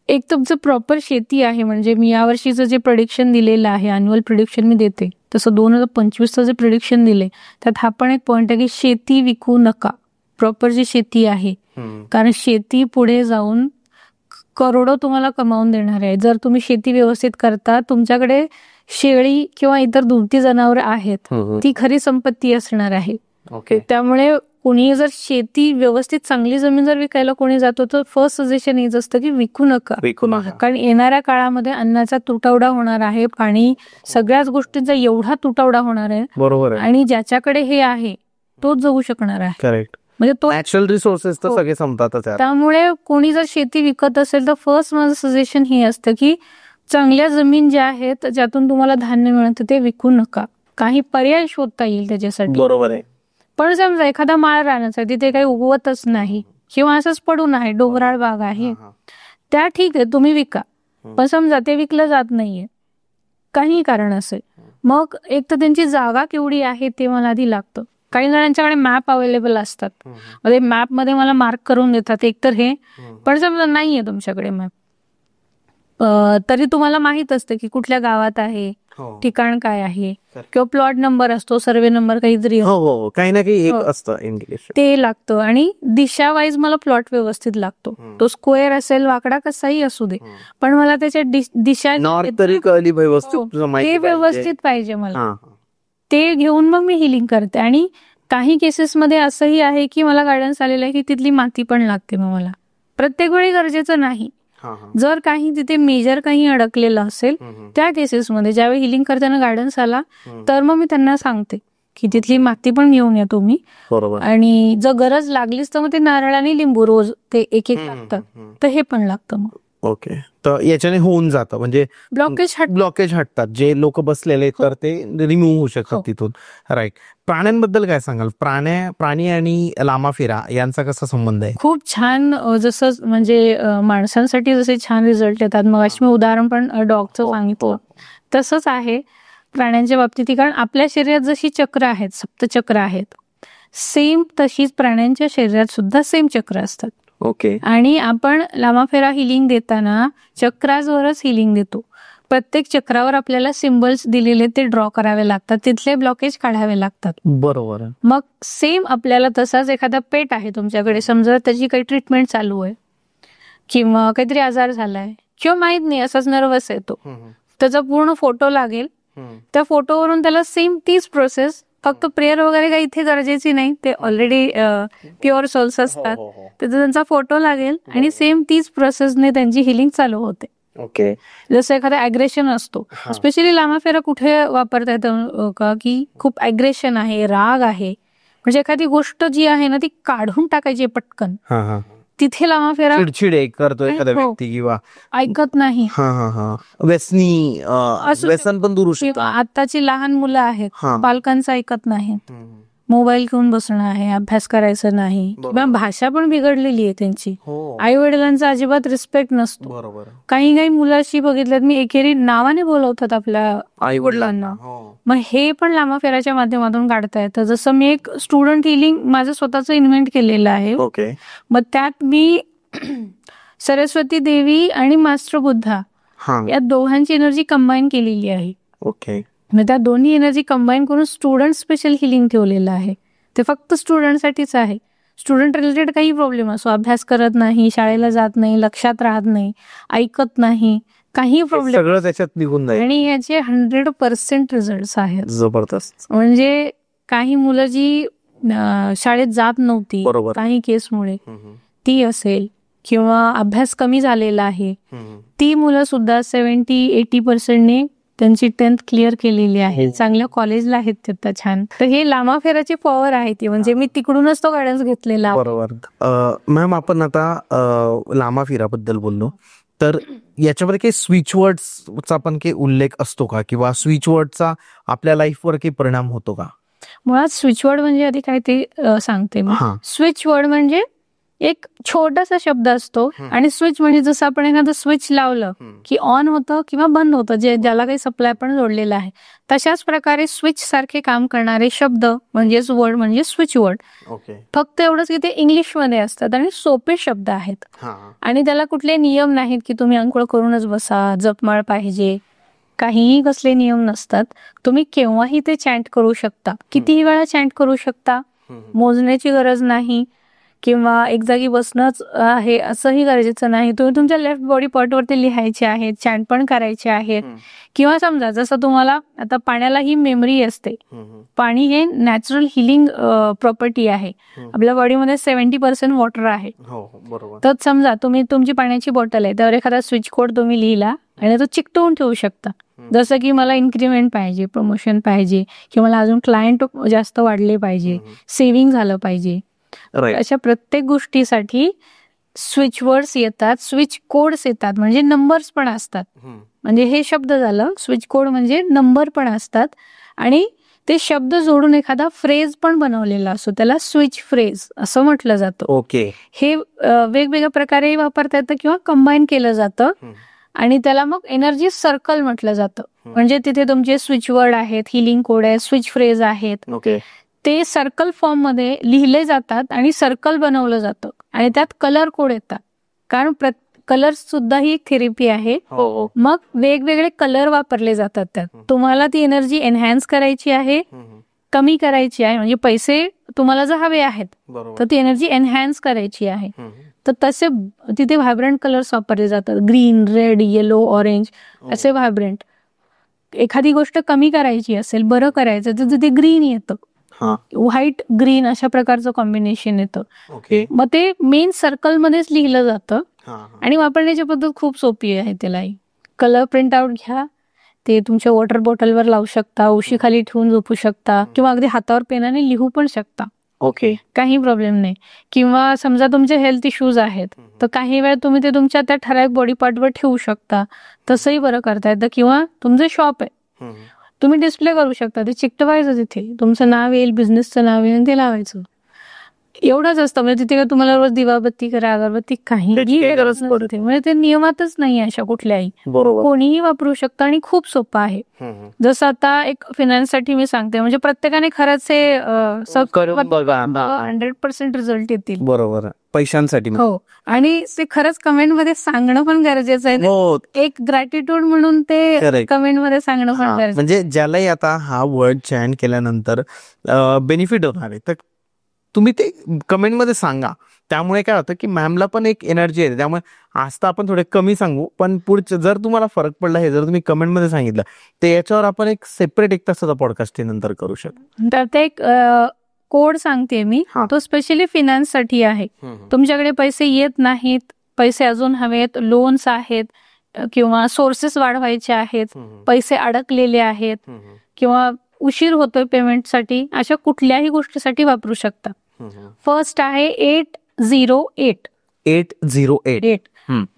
एक तुमचं प्रॉपर शेती आहे, म्हणजे मी यावर्षीचं जे प्रेडिक्शन दिलेलं आहे, अॅन्युअल प्रेडिक्शन मी देते, तसं 2025चं जे प्रेडिक्शन दिले त्यात हा पण एक पॉइंट आहे की शेती विकू नका, प्रॉपर जी शेती आहे, कारण शेती पुढे जाऊन करोडो तुम्हाला कमावून देणार आहे. जर तुम्ही शेती व्यवस्थित करता, तुमच्याकडे शेळी किंवा इतर दुभती जनावर आहेत, ती खरी संपत्ती असणार आहे. त्यामुळे कोणी जर शेती व्यवस्थित चांगली जमीन जर विकायला कोणी जातो तर फर्स्ट सजेशन हेच असतं की विकू नका, कारण येणाऱ्या काळामध्ये अन्नाचा तुटवडा होणार आहे, पाणी सगळ्याच गोष्टींचा एवढा तुटवडा होणार आहे. बरोबर. आणि ज्याच्याकडे हे आहे तोच जगू शकणार आहे. करेक्ट. म्हणजे तो नॅचरल रिसोर्सेस तर सगळे संपतातच. त्यामुळे कोणी जर शेती विकत असेल तर फर्स्ट माझं सजेशन हे असतं की चांगल्या जमीन ज्या आहेत ज्यातून तुम्हाला धान्य मिळतं ते विकू नका, काही पर्याय शोधता येईल त्याच्यासाठी. बरोबर आहे. पण समजा एखादा माळ रानाचा तिथे काही उगवतच नाही किंवा असंच पडून आहे, डोंगराळ भाग आहे, त्या ठीक आहे तुम्ही विका, पण समजा ते विकलं जात नाहीये काही कारण असेल, मग एक तर त्यांची जागा केवढी आहे ते मला आधी लागतं. काही जणांच्याकडे मॅप अवेलेबल असतात, म्हणजे मॅप मध्ये मला मार्क करून देतात एकतर हे, पण समजा नाहीये तुमच्याकडे मॅप तरी तुम्हाला माहित असतं की कुठल्या गावात आहे, ठिकाण काय आहे, किंवा प्लॉट नंबर असतो, सर्वे नंबर काहीतरी काही ना काही एक असतं इंग्लिश ते लागतं. आणि दिशा वाईज मला प्लॉट व्यवस्थित लागतो, तो स्क्वेअर असेल वाकडा कसाही असू दे, पण मला त्याच्या दिशा व्यवस्थित पाहिजे मला, ते घेऊन मग मी हिलिंग करते. आणि काही केसेसमध्ये असंही आहे की मला गायडन्स आलेलं आहे की तिथली माती पण लागते, मग मला प्रत्येक वेळी गरजेचं नाही. जर काही तिथे मेजर काही अडकलेलं असेल त्या केसेसमध्ये ज्यावेळी हिलिंग करताना गायडन्स आला तर मग मी त्यांना सांगते की तिथली माती पण घेऊन या तुम्ही. आणि जर गरज लागलीच तर मग ते नारळ आणि लिंबू रोज ते एक लागतात, तर हे पण लागतं मग. ओके. तर याच्याने होऊन जातं, म्हणजे ब्लॉकेज हटतात, जे लोक बसलेले तर ते रिमूव्ह होऊ शकतात तिथून. राईट. प्राण्यांबद्दल काय सांगाल? प्राणी आणि लामाफेरा यांचा कसा संबंध आहे? खूप छान. जसं म्हणजे माणसांसाठी जसे छान रिझल्ट येतात, मग अशी मी उदाहरण पण डॉगचं सांगितलं, तसंच आहे प्राण्यांच्या बाबतीत. कारण आपल्या शरीरात जशी चक्र आहेत, सप्तचक्र आहेत, सेम तशीच प्राण्यांच्या शरीरात सुद्धा सेम चक्र असतात. ओके. आणि आपण लामाफेरा हिलिंग देताना चक्रावरच हिलिंग देतो. प्रत्येक चक्रावर आपल्याला सिम्बल्स दिलेले ते ड्रॉ करावे लागतात, तिथले ब्लॉकेज काढावे लागतात. बरोबर. मग सेम आपल्याला तसाच एखादा पेट आहे तुमच्याकडे, समजा त्याची काही ट्रीटमेंट चालू आहे किंवा काहीतरी आजार झालाय किंवा माहित नाही असाच नर्वस आहे तो, त्याचा पूर्ण फोटो लागेल. त्या फोटोवरून त्याला सेम तीच प्रोसेस, फक्त प्रेयर वगैरे काही इथे गरजेची नाही, ते ऑलरेडी प्युअर सोल्स असतात, त्याचा त्यांचा फोटो लागेल आणि सेम तीच प्रोसेसने त्यांची हिलिंग चालू होते. ओके. जसं एखादा ॲग्रेशन असतो, स्पेशली लांबा फेरा कुठे वापरता येतं का, की खूप ॲग्रेशन आहे, राग आहे, म्हणजे एखादी गोष्ट जी आहे ना ती काढून टाकायची पटकन, तिथे लांबा फेरा चिडचिड करतो एखादा व्यक्ती किंवा ऐकत नाही, व्यसनी व्यसन पण दूर होऊ शकतं. आताची लहान मुलं आहेत, पालकांचं ऐकत नाहीत, मोबाईल घेऊन बसणं आहे, अभ्यास करायचं नाही, किंवा भाषा पण बिघडलेली आहे त्यांची, आई वडिलांचा अजिबात रिस्पेक्ट नसतो. काही काही मुलाशी बघितल्यात मी, एकेरी नावाने बोलवतात आपल्या आई वडिलांना. मग हे पण लांबा फेऱ्याच्या माध्यमातून काढता येतं. जसं मी एक स्टुडंट हिलिंग माझं स्वतःचं इन्व्हेंट केलेलं आहे. मग त्यात मी सरस्वती देवी आणि मास्टर बुद्धा या दोघांची एनर्जी कंबाईन केलेली आहे. मग त्या दोन्ही एनर्जी कंबाईन करून स्टुडंट स्पेशल हिलिंग ठेवलेलं आहे. ते फक्त स्टुडंटसाठीच आहे. स्टुडंट रिलेटेड काही प्रॉब्लेम असो, अभ्यास करत नाही, शाळेला जात नाही, लक्षात राहत नाही, ऐकत नाही, काही प्रॉब्लेम सगळं त्याच्यात निघून जाईल आणि याचे 100% रिझल्ट आहेत. जबरदस्त. म्हणजे काही मुलं जी शाळेत जात नव्हती काही केसमुळे, ती असेल, किंवा अभ्यास कमी झालेला आहे, ती मुलं सुद्धा 70-80% त्यांची 10th क्लिअर केलेली आहे, चांगल्या कॉलेजला आहेत ते आता छान. तर हे लांबा फेराची पॉवर आहे ती, म्हणजे मी तिकडूनच तो गायडन्स घेतलेला. बरोबर. मॅम, आपण आता लांबा फेराबद्दल बोललो, तर याच्यामध्ये काही स्विच वर्ड्सचा पण काही उल्लेख असतो का, किंवा स्विच वर्डचा आपल्या लाईफवर काही परिणाम होतो का? मुळात स्विच वर्ड म्हणजे आधी काय ते सांगते मी. स्विच वर्ड म्हणजे एक छोटासा शब्द असतो, आणि स्विच म्हणजे जसं आपण एखादं स्विच लावलं की ऑन होतं किंवा बंद होतं, ज्याला काही सप्लाय पण जोडलेला आहे. तशाच प्रकारे स्विच सारखे काम करणारे शब्द म्हणजेच वर्ड म्हणजे स्विच वर्ड. फक्त एवढंच की ते इंग्लिशमध्ये असतात आणि सोपे शब्द आहेत, आणि त्याला कुठले नियम नाहीत की तुम्ही अंघोळ करूनच बसा, जपमाळ पाहिजे, काहीही कसले नियम नसतात. तुम्ही केव्हाही ते चॅन्ट करू शकता, कितीही वेळा चॅन्ट करू शकता, मोजण्याची गरज नाही, किंवा एक जागी बसणंच आहे असंही गरजेचं नाही. तुम्ही तुमच्या लेफ्ट बॉडी पार्टवरती लिहायचे आहेत, चॅन्ट पण करायचे आहेत. किंवा समजा जसं तुम्हाला आता पाण्याला ही मेमरी असते, पाणी हे नॅचरल हिलिंग प्रॉपर्टी आहे. आपल्या बॉडीमध्ये 70% वॉटर आहे. तर समजा तुम्ही तुमची पाण्याची बॉटल आहे, त्यावर एखादा स्विच कोड तुम्ही लिहिला आणि तो चिकटवून ठेवू शकता. जसं की मला इन्क्रीमेंट पाहिजे, प्रमोशन पाहिजे, किंवा मला अजून क्लायंट जास्त वाढले पाहिजे, सेव्हिंग झालं पाहिजे, अशा प्रत्येक गोष्टीसाठी स्विच वर्ड्स येतात, स्विच कोड्स येतात, म्हणजे नंबर्स पण असतात. म्हणजे हे शब्द झालं, स्विच कोड म्हणजे नंबर पण असतात, आणि ते शब्द जोडून एखादा फ्रेज पण बनवलेला असतो, त्याला स्विच फ्रेज असं म्हटलं जातं. हे वेगवेगळ्या प्रकारे वापरता येतं किंवा कंबाईन केलं जातं, आणि त्याला मग एनर्जी सर्कल म्हटलं जातं. म्हणजे तिथे तुमचे स्विच वर्ड आहेत, हिलिंग कोड आहे, स्विच फ्रेज आहेत, ते सर्कल फॉर्म मध्ये लिहिले जातात आणि सर्कल बनवलं जातं, आणि त्यात कलर कोड येतात, कारण कलर सुद्धा ही एक थेरपी आहे. मग वेगवेगळे कलर वापरले जातात त्यात. तुम्हाला ती एनर्जी एनहॅन्स करायची आहे, कमी करायची आहे, म्हणजे पैसे तुम्हाला जर हवे आहेत तर ती एनर्जी एनहॅन्स करायची आहे, तर तसे तिथे व्हायब्रंट कलर्स वापरले जातात, ग्रीन, रेड, येलो, ऑरेंज असे व्हायब्रंट. एखादी गोष्ट कमी करायची असेल, बरं करायचं तर तिथे ग्रीन येतं, व्हाईट ग्रीन अशा प्रकारचं कॉम्बिनेशन येतं. मग ते मेन सर्कल मध्येच लिहिलं जातं, आणि वापरण्याची पद्धत खूप सोपी आहे. त्यालाही कलर प्रिंट आउट घ्या, ते तुमच्या वॉटर बॉटलवर लावू शकता, उशी खाली ठेवून झोपू शकता, किंवा अगदी हातावर पेनाने लिहू पण शकता, काही प्रॉब्लेम नाही. किंवा समजा तुमचे हेल्थ इश्यूज आहेत, तर काही वेळ तुम्ही ते तुमच्या त्या ठराविक बॉडी पार्टवर ठेवू शकता, तसंही बरं करता येतं. किंवा तुमचं शॉप आहे, तुम्ही डिस्प्ले करू शकता, ते चिकटवायचं, तिथे तुमचं नाव येईल, बिझनेसचं नाव येईल, ते लावायचं, एवढंच असतं. म्हणजे तिथे तुम्हाला रोज दिवाबत्ती करा, अगरबत्ती, काही गरज नसते. म्हणजे ते नियमातच नाही अशा कुठल्याही, कोणीही वापरू शकतं, आणि खूप सोपं आहे. जसं आता एक फायनान्ससाठी मी सांगते, म्हणजे प्रत्येकाने खरंच हे 100% रिझल्ट येतील, बरोबर, पैशांसाठी. हो, आणि ते खरंच कमेंट मध्ये सांगणं पण गरजेचं आहे. एक ग्रॅटिट्यूड म्हणून ते कमेंट मध्ये सांगणं पण गरजेचं. म्हणजे ज्यालाही आता हा वर्ड चॅन केल्यानंतर बेनिफिट होणार आहे, तर तुम्ही ते कमेंटमध्ये सांगा. त्यामुळे काय होतं की मॅमला पण एक एनर्जी येते. त्यामुळे आज तर आपण थोडे कमी सांगू, पण पुढचं जर तुम्हाला फरक पडला हे जर तुम्ही कमेंटमध्ये सांगितलं तर याच्यावर आपण एक सेपरेट 1 तासाचा पॉडकास्ट नंतर करू शकतो. तर ते एक कोड सांगते मी, हा. तो स्पेशली फिनान्ससाठी आहे. तुमच्याकडे पैसे येत नाहीत, पैसे अजून हवेत, लोन्स आहेत किंवा सोर्सेस वाढवायचे आहेत, पैसे अडकलेले आहेत किंवा उशीर होतोय पेमेंटसाठी, अशा कुठल्याही गोष्टीसाठी वापरू शकता. फर्स्ट आहे 808 808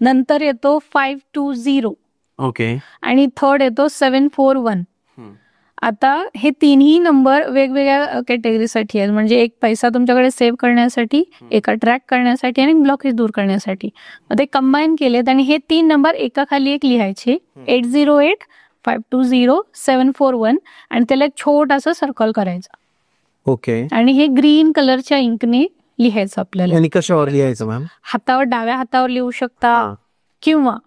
नंतर येतो 520 ओके आणि थर्ड येतो 741. आता हे तिन्ही नंबर वेगवेगळ्या कॅटेगरीसाठी आहेत. म्हणजे एक पैसा तुमच्याकडे सेव्ह करण्यासाठी, एक अट्रॅक्ट करण्यासाठी आणि ब्लॉकेज दूर करण्यासाठी. ते कंबाईन केलेत आणि हे 3 नंबर एका खाली एक लिहायचे. 808 520 741 आणि त्याला एक छोटासा सर्कल करायचा ओके. आणि हे ग्रीन कलरच्या इंकने लिहायचं आपल्याला. आणि कशावर लिहायचं मॅम? हातावर, डाव्या हातावर लिहू शकता किंवा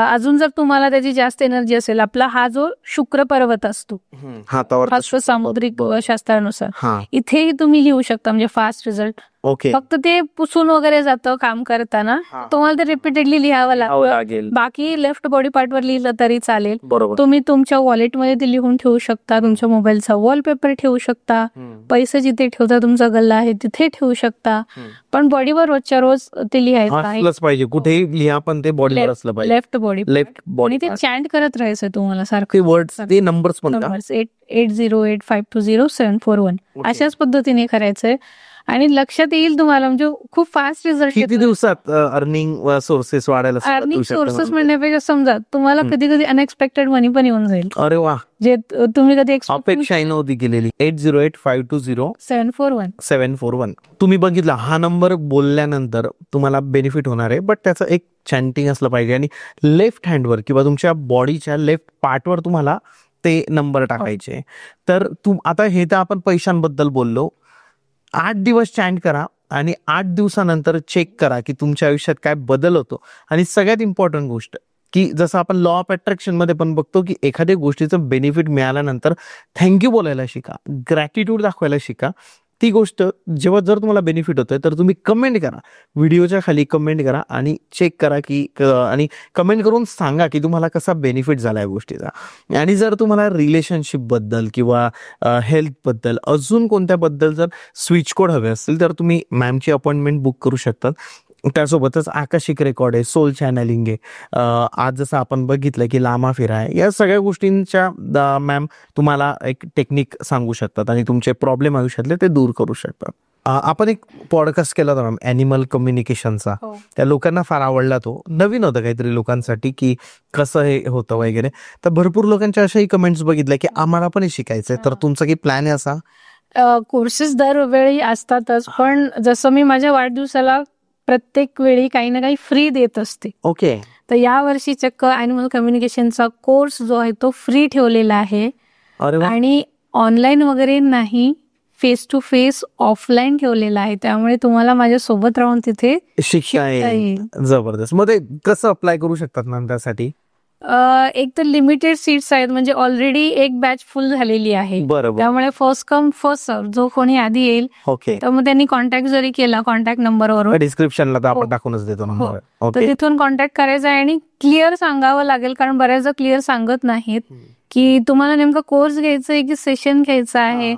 अजून जर तुम्हाला त्याची जास्त एनर्जी असेल, आपला हा जो शुक्र पर्वत असतो हातावर सामुद्रिक शास्त्रानुसार, हा इथेही तुम्ही लिहू शकता. म्हणजे फास्ट रिझल्ट. ओके. फक्त ते पुसून वगैरे जातं काम करताना, तुम्हाला ते रिपीटेडली लिहावं लागेल. बाकी लेफ्ट बॉडी पार्ट वर लिहिलं तरी चालेल. बरोबर. तुम्ही तुमच्या वॉलेटमध्ये ते लिहून ठेवू शकता, तुमच्या मोबाईलचा वॉलपेपर ठेवू शकता, पैसे जिथे ठेवता तुमचा गल्ला आहे तिथे ठेवू शकता. पण बॉडीवर रोजच्या रोज ते लिहायचं आहे. असलंच पाहिजे, कुठेही लिहा पण ते बॉडीवर असलं पाहिजे. लेफ्ट बॉडी आणि ते चॅन्ट करत राहायचं तुम्हाला सारखं. वर्ड्स, ते नंबर्स पण 808 520 741 अशाच पद्धतीने करायचंय आणि लक्षात येईल तुम्हाला. म्हणजे खूप फास्ट रिझल्ट. किती दिवसात अर्निंग सोर्सेस वाढायला सुरुवात अर्निंग होऊ शकते? सोर्सेस म्हणण्यापेक्षा समजा तुम्हाला कधी कधी अनएक्सपेक्टेड मनी पण येऊन जाईल. अरे वा, जे तुम्ही कधी अपेक्षा नव्हती केलेली. 808 520 741 तुम्ही बघितला हा नंबर बोलल्यानंतर तुम्हाला बेनिफिट होणार आहे. बट त्याचं एक चॅन्टिंग असलं पाहिजे आणि लेफ्ट हँडवर किंवा तुमच्या बॉडीच्या लेफ्ट पार्टवर तुम्हाला ते नंबर टाकायचे. तर आता हे तर आपण पैशांबद्दल बोललो. 8 दिवस चॅन्ट करा आणि 8 दिवसानंतर चेक करा की तुमच्या आयुष्यात काय बदल होतो. आणि सगळ्यात इम्पॉर्टंट गोष्ट की जसं आपण लॉ ऑफ अट्रॅक्शन मध्ये पण बघतो की एखाद्या गोष्टीचं बेनिफिट मिळाल्यानंतर थँक्यू बोलायला शिका, ग्रॅटिट्यूड दाखवायला शिका. ती गोष्ट जेव्हा जर तुम्हाला बेनिफिट होतोय तर तुम्ही कमेंट करा, व्हिडिओच्या खाली कमेंट करा आणि चेक करा की आणि कमेंट करून सांगा की तुम्हाला कसा बेनिफिट झाला या गोष्टीचा. आणि जर तुम्हाला रिलेशनशिप बद्दल किंवा हेल्थ बद्दल अजून कोणत्याबद्दल जर स्विच कोड हवे असतील तर तुम्ही मॅमची अपॉइंटमेंट बुक करू शकतात. त्यासोबतच आकाशिक रेकॉर्ड आहे, सोल चॅनलिंग आहे, आज जसं आपण बघितलं की लामा फेरा आहे. या सगळ्या गोष्टींच्या मॅम तुम्हाला एक टेक्निक सांगू शकतात आणि तुमचे प्रॉब्लेम आयुष्यातले ते दूर करू शकतात. आपण एक पॉडकास्ट केला होता मॅम ॲनिमल कम्युनिकेशनचा. त्या लोकांना फार आवडला. तो नवीन होतं काहीतरी लोकांसाठी की कसं हे होतं वगैरे. तर भरपूर लोकांच्या अशाही कमेंट्स बघितल्या की आम्हाला पण हे शिकायचंय. तर तुमचा काही प्लॅन आहे असा? कोर्सेस दरवेळी असतातच, पण जसं मी माझ्या वाढदिवसाला प्रत्येक वेळी काही ना काही फ्री देत असते. ओके. तर यावर्षी चक्क ॲनिमल कम्युनिकेशनचा कोर्स जो आहे तो फ्री ठेवलेला आहे. आणि ऑनलाईन वगैरे नाही, फेस टू फेस ऑफलाईन ठेवलेला आहे. त्यामुळे तुम्हाला माझ्या सोबत राहून तिथे शिकता येईल. जबरदस्त. मग ते कसं अप्लाय करू शकतात मॅम त्यासाठी? एक तर लिमिटेड सीट्स आहेत, म्हणजे ऑलरेडी एक बॅच फुल झालेली आहे. बरोबर. त्यामुळे फर्स्ट कम फर्स्ट सर्व, जो कोणी आधी येईल ओके तर मग त्यांनी कॉन्टॅक्ट जरी केला कॉन्टॅक्ट नंबरवरून, डिस्क्रिप्शनला तर आपण टाकूनच देतो नंबर. तर तिथून कॉन्टॅक्ट करायचा आहे आणि क्लिअर सांगावं लागेल, कारण बऱ्याचदा क्लिअर सांगत नाहीत की तुम्हाला नेमका कोर्स घ्यायचा आहे की सेशन घ्यायचं आहे.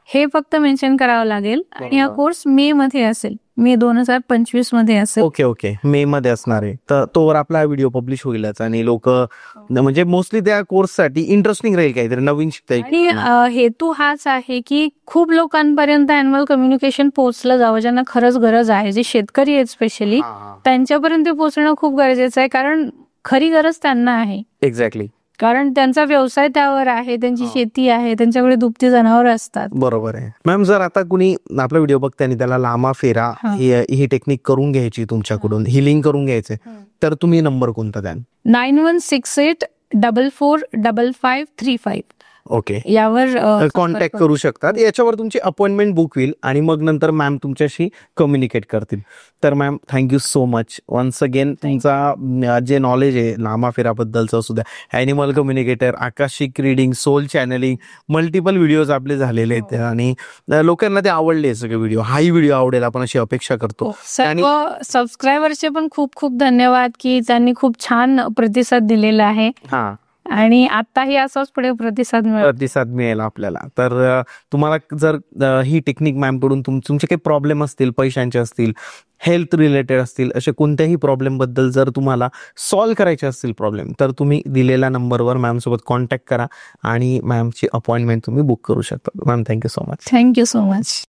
हे फक्त मेन्शन करावं लागेल. आणि हा कोर्स मे मध्ये असेल, मे 2025 मध्ये असेल. ओके ओके, मे मध्ये असणार आहे. तर तोवर आपला व्हिडिओ पब्लिश होईलच आणि लोक म्हणजे मोस्टली त्या कोर्ससाठी इंटरेस्टिंग राहील, काहीतरी नवीन शिकता येईल. आणि हेतू हाच आहे की खूप लोकांपर्यंत ॲनिमल कम्युनिकेशन पोहोचलं जावं, ज्यांना खरंच गरज आहे, जे शेतकरी आहेत स्पेशली, त्यांच्यापर्यंत पोहोचणं खूप गरजेचं आहे. कारण खरी गरज त्यांना आहे. एक्झॅक्टली. कारण त्यांचा व्यवसाय त्यावर आहे, त्यांची शेती आहे, त्यांच्याकडे दुभती जनावर असतात. बरोबर आहे मॅम. जर आता कुणी आपला व्हिडिओ बघते आणि त्याला लामा फेरा ही टेक्निक करून घ्यायची, तुमच्याकडून हिलिंग करून घ्यायचे, तर तुम्ही नंबर कोणता द्याल? 9168 445535. ओके, यावर कॉन्टॅक्ट करू शकतात. याच्यावर तुमची अपॉइंटमेंट बुक होईल आणि मग नंतर मॅम तुमच्याशी कम्युनिकेट करतील. तर ma'am thank you so much once again. तुमचा जे नॉलेज आहे लामा फेराबद्दलचं असू द्या, animal communicator, akashic reading, soul channelling, multiple videos आपले झालेले आहेत आणि लोकांना ते आवडले सगळे व्हिडिओ. हाही व्हिडिओ आवडेल आपण अशी अपेक्षा करतो. सर्व सबस्क्रायबरचे पण खूप खूप धन्यवाद की त्यांनी खूप छान प्रतिसाद दिलेला आहे हा, आणि आताही असाच पुढे प्रतिसाद मिळेल आपल्याला. तर तुम्हाला जर ही टेक्निक मॅम कडून तुमचे काही प्रॉब्लेम असतील, पैशांचे असतील, हेल्थ रिलेटेड असतील, असे कोणत्याही प्रॉब्लेम बद्दल जर तुम्हाला सॉल्व्ह करायचे असतील प्रॉब्लेम, तर तुम्ही दिलेल्या नंबरवर मॅम सोबत कॉन्टॅक्ट करा आणि मॅमची अपॉइंटमेंट तुम्ही बुक करू शकता. Ma'am thank you so much. Thank you so much.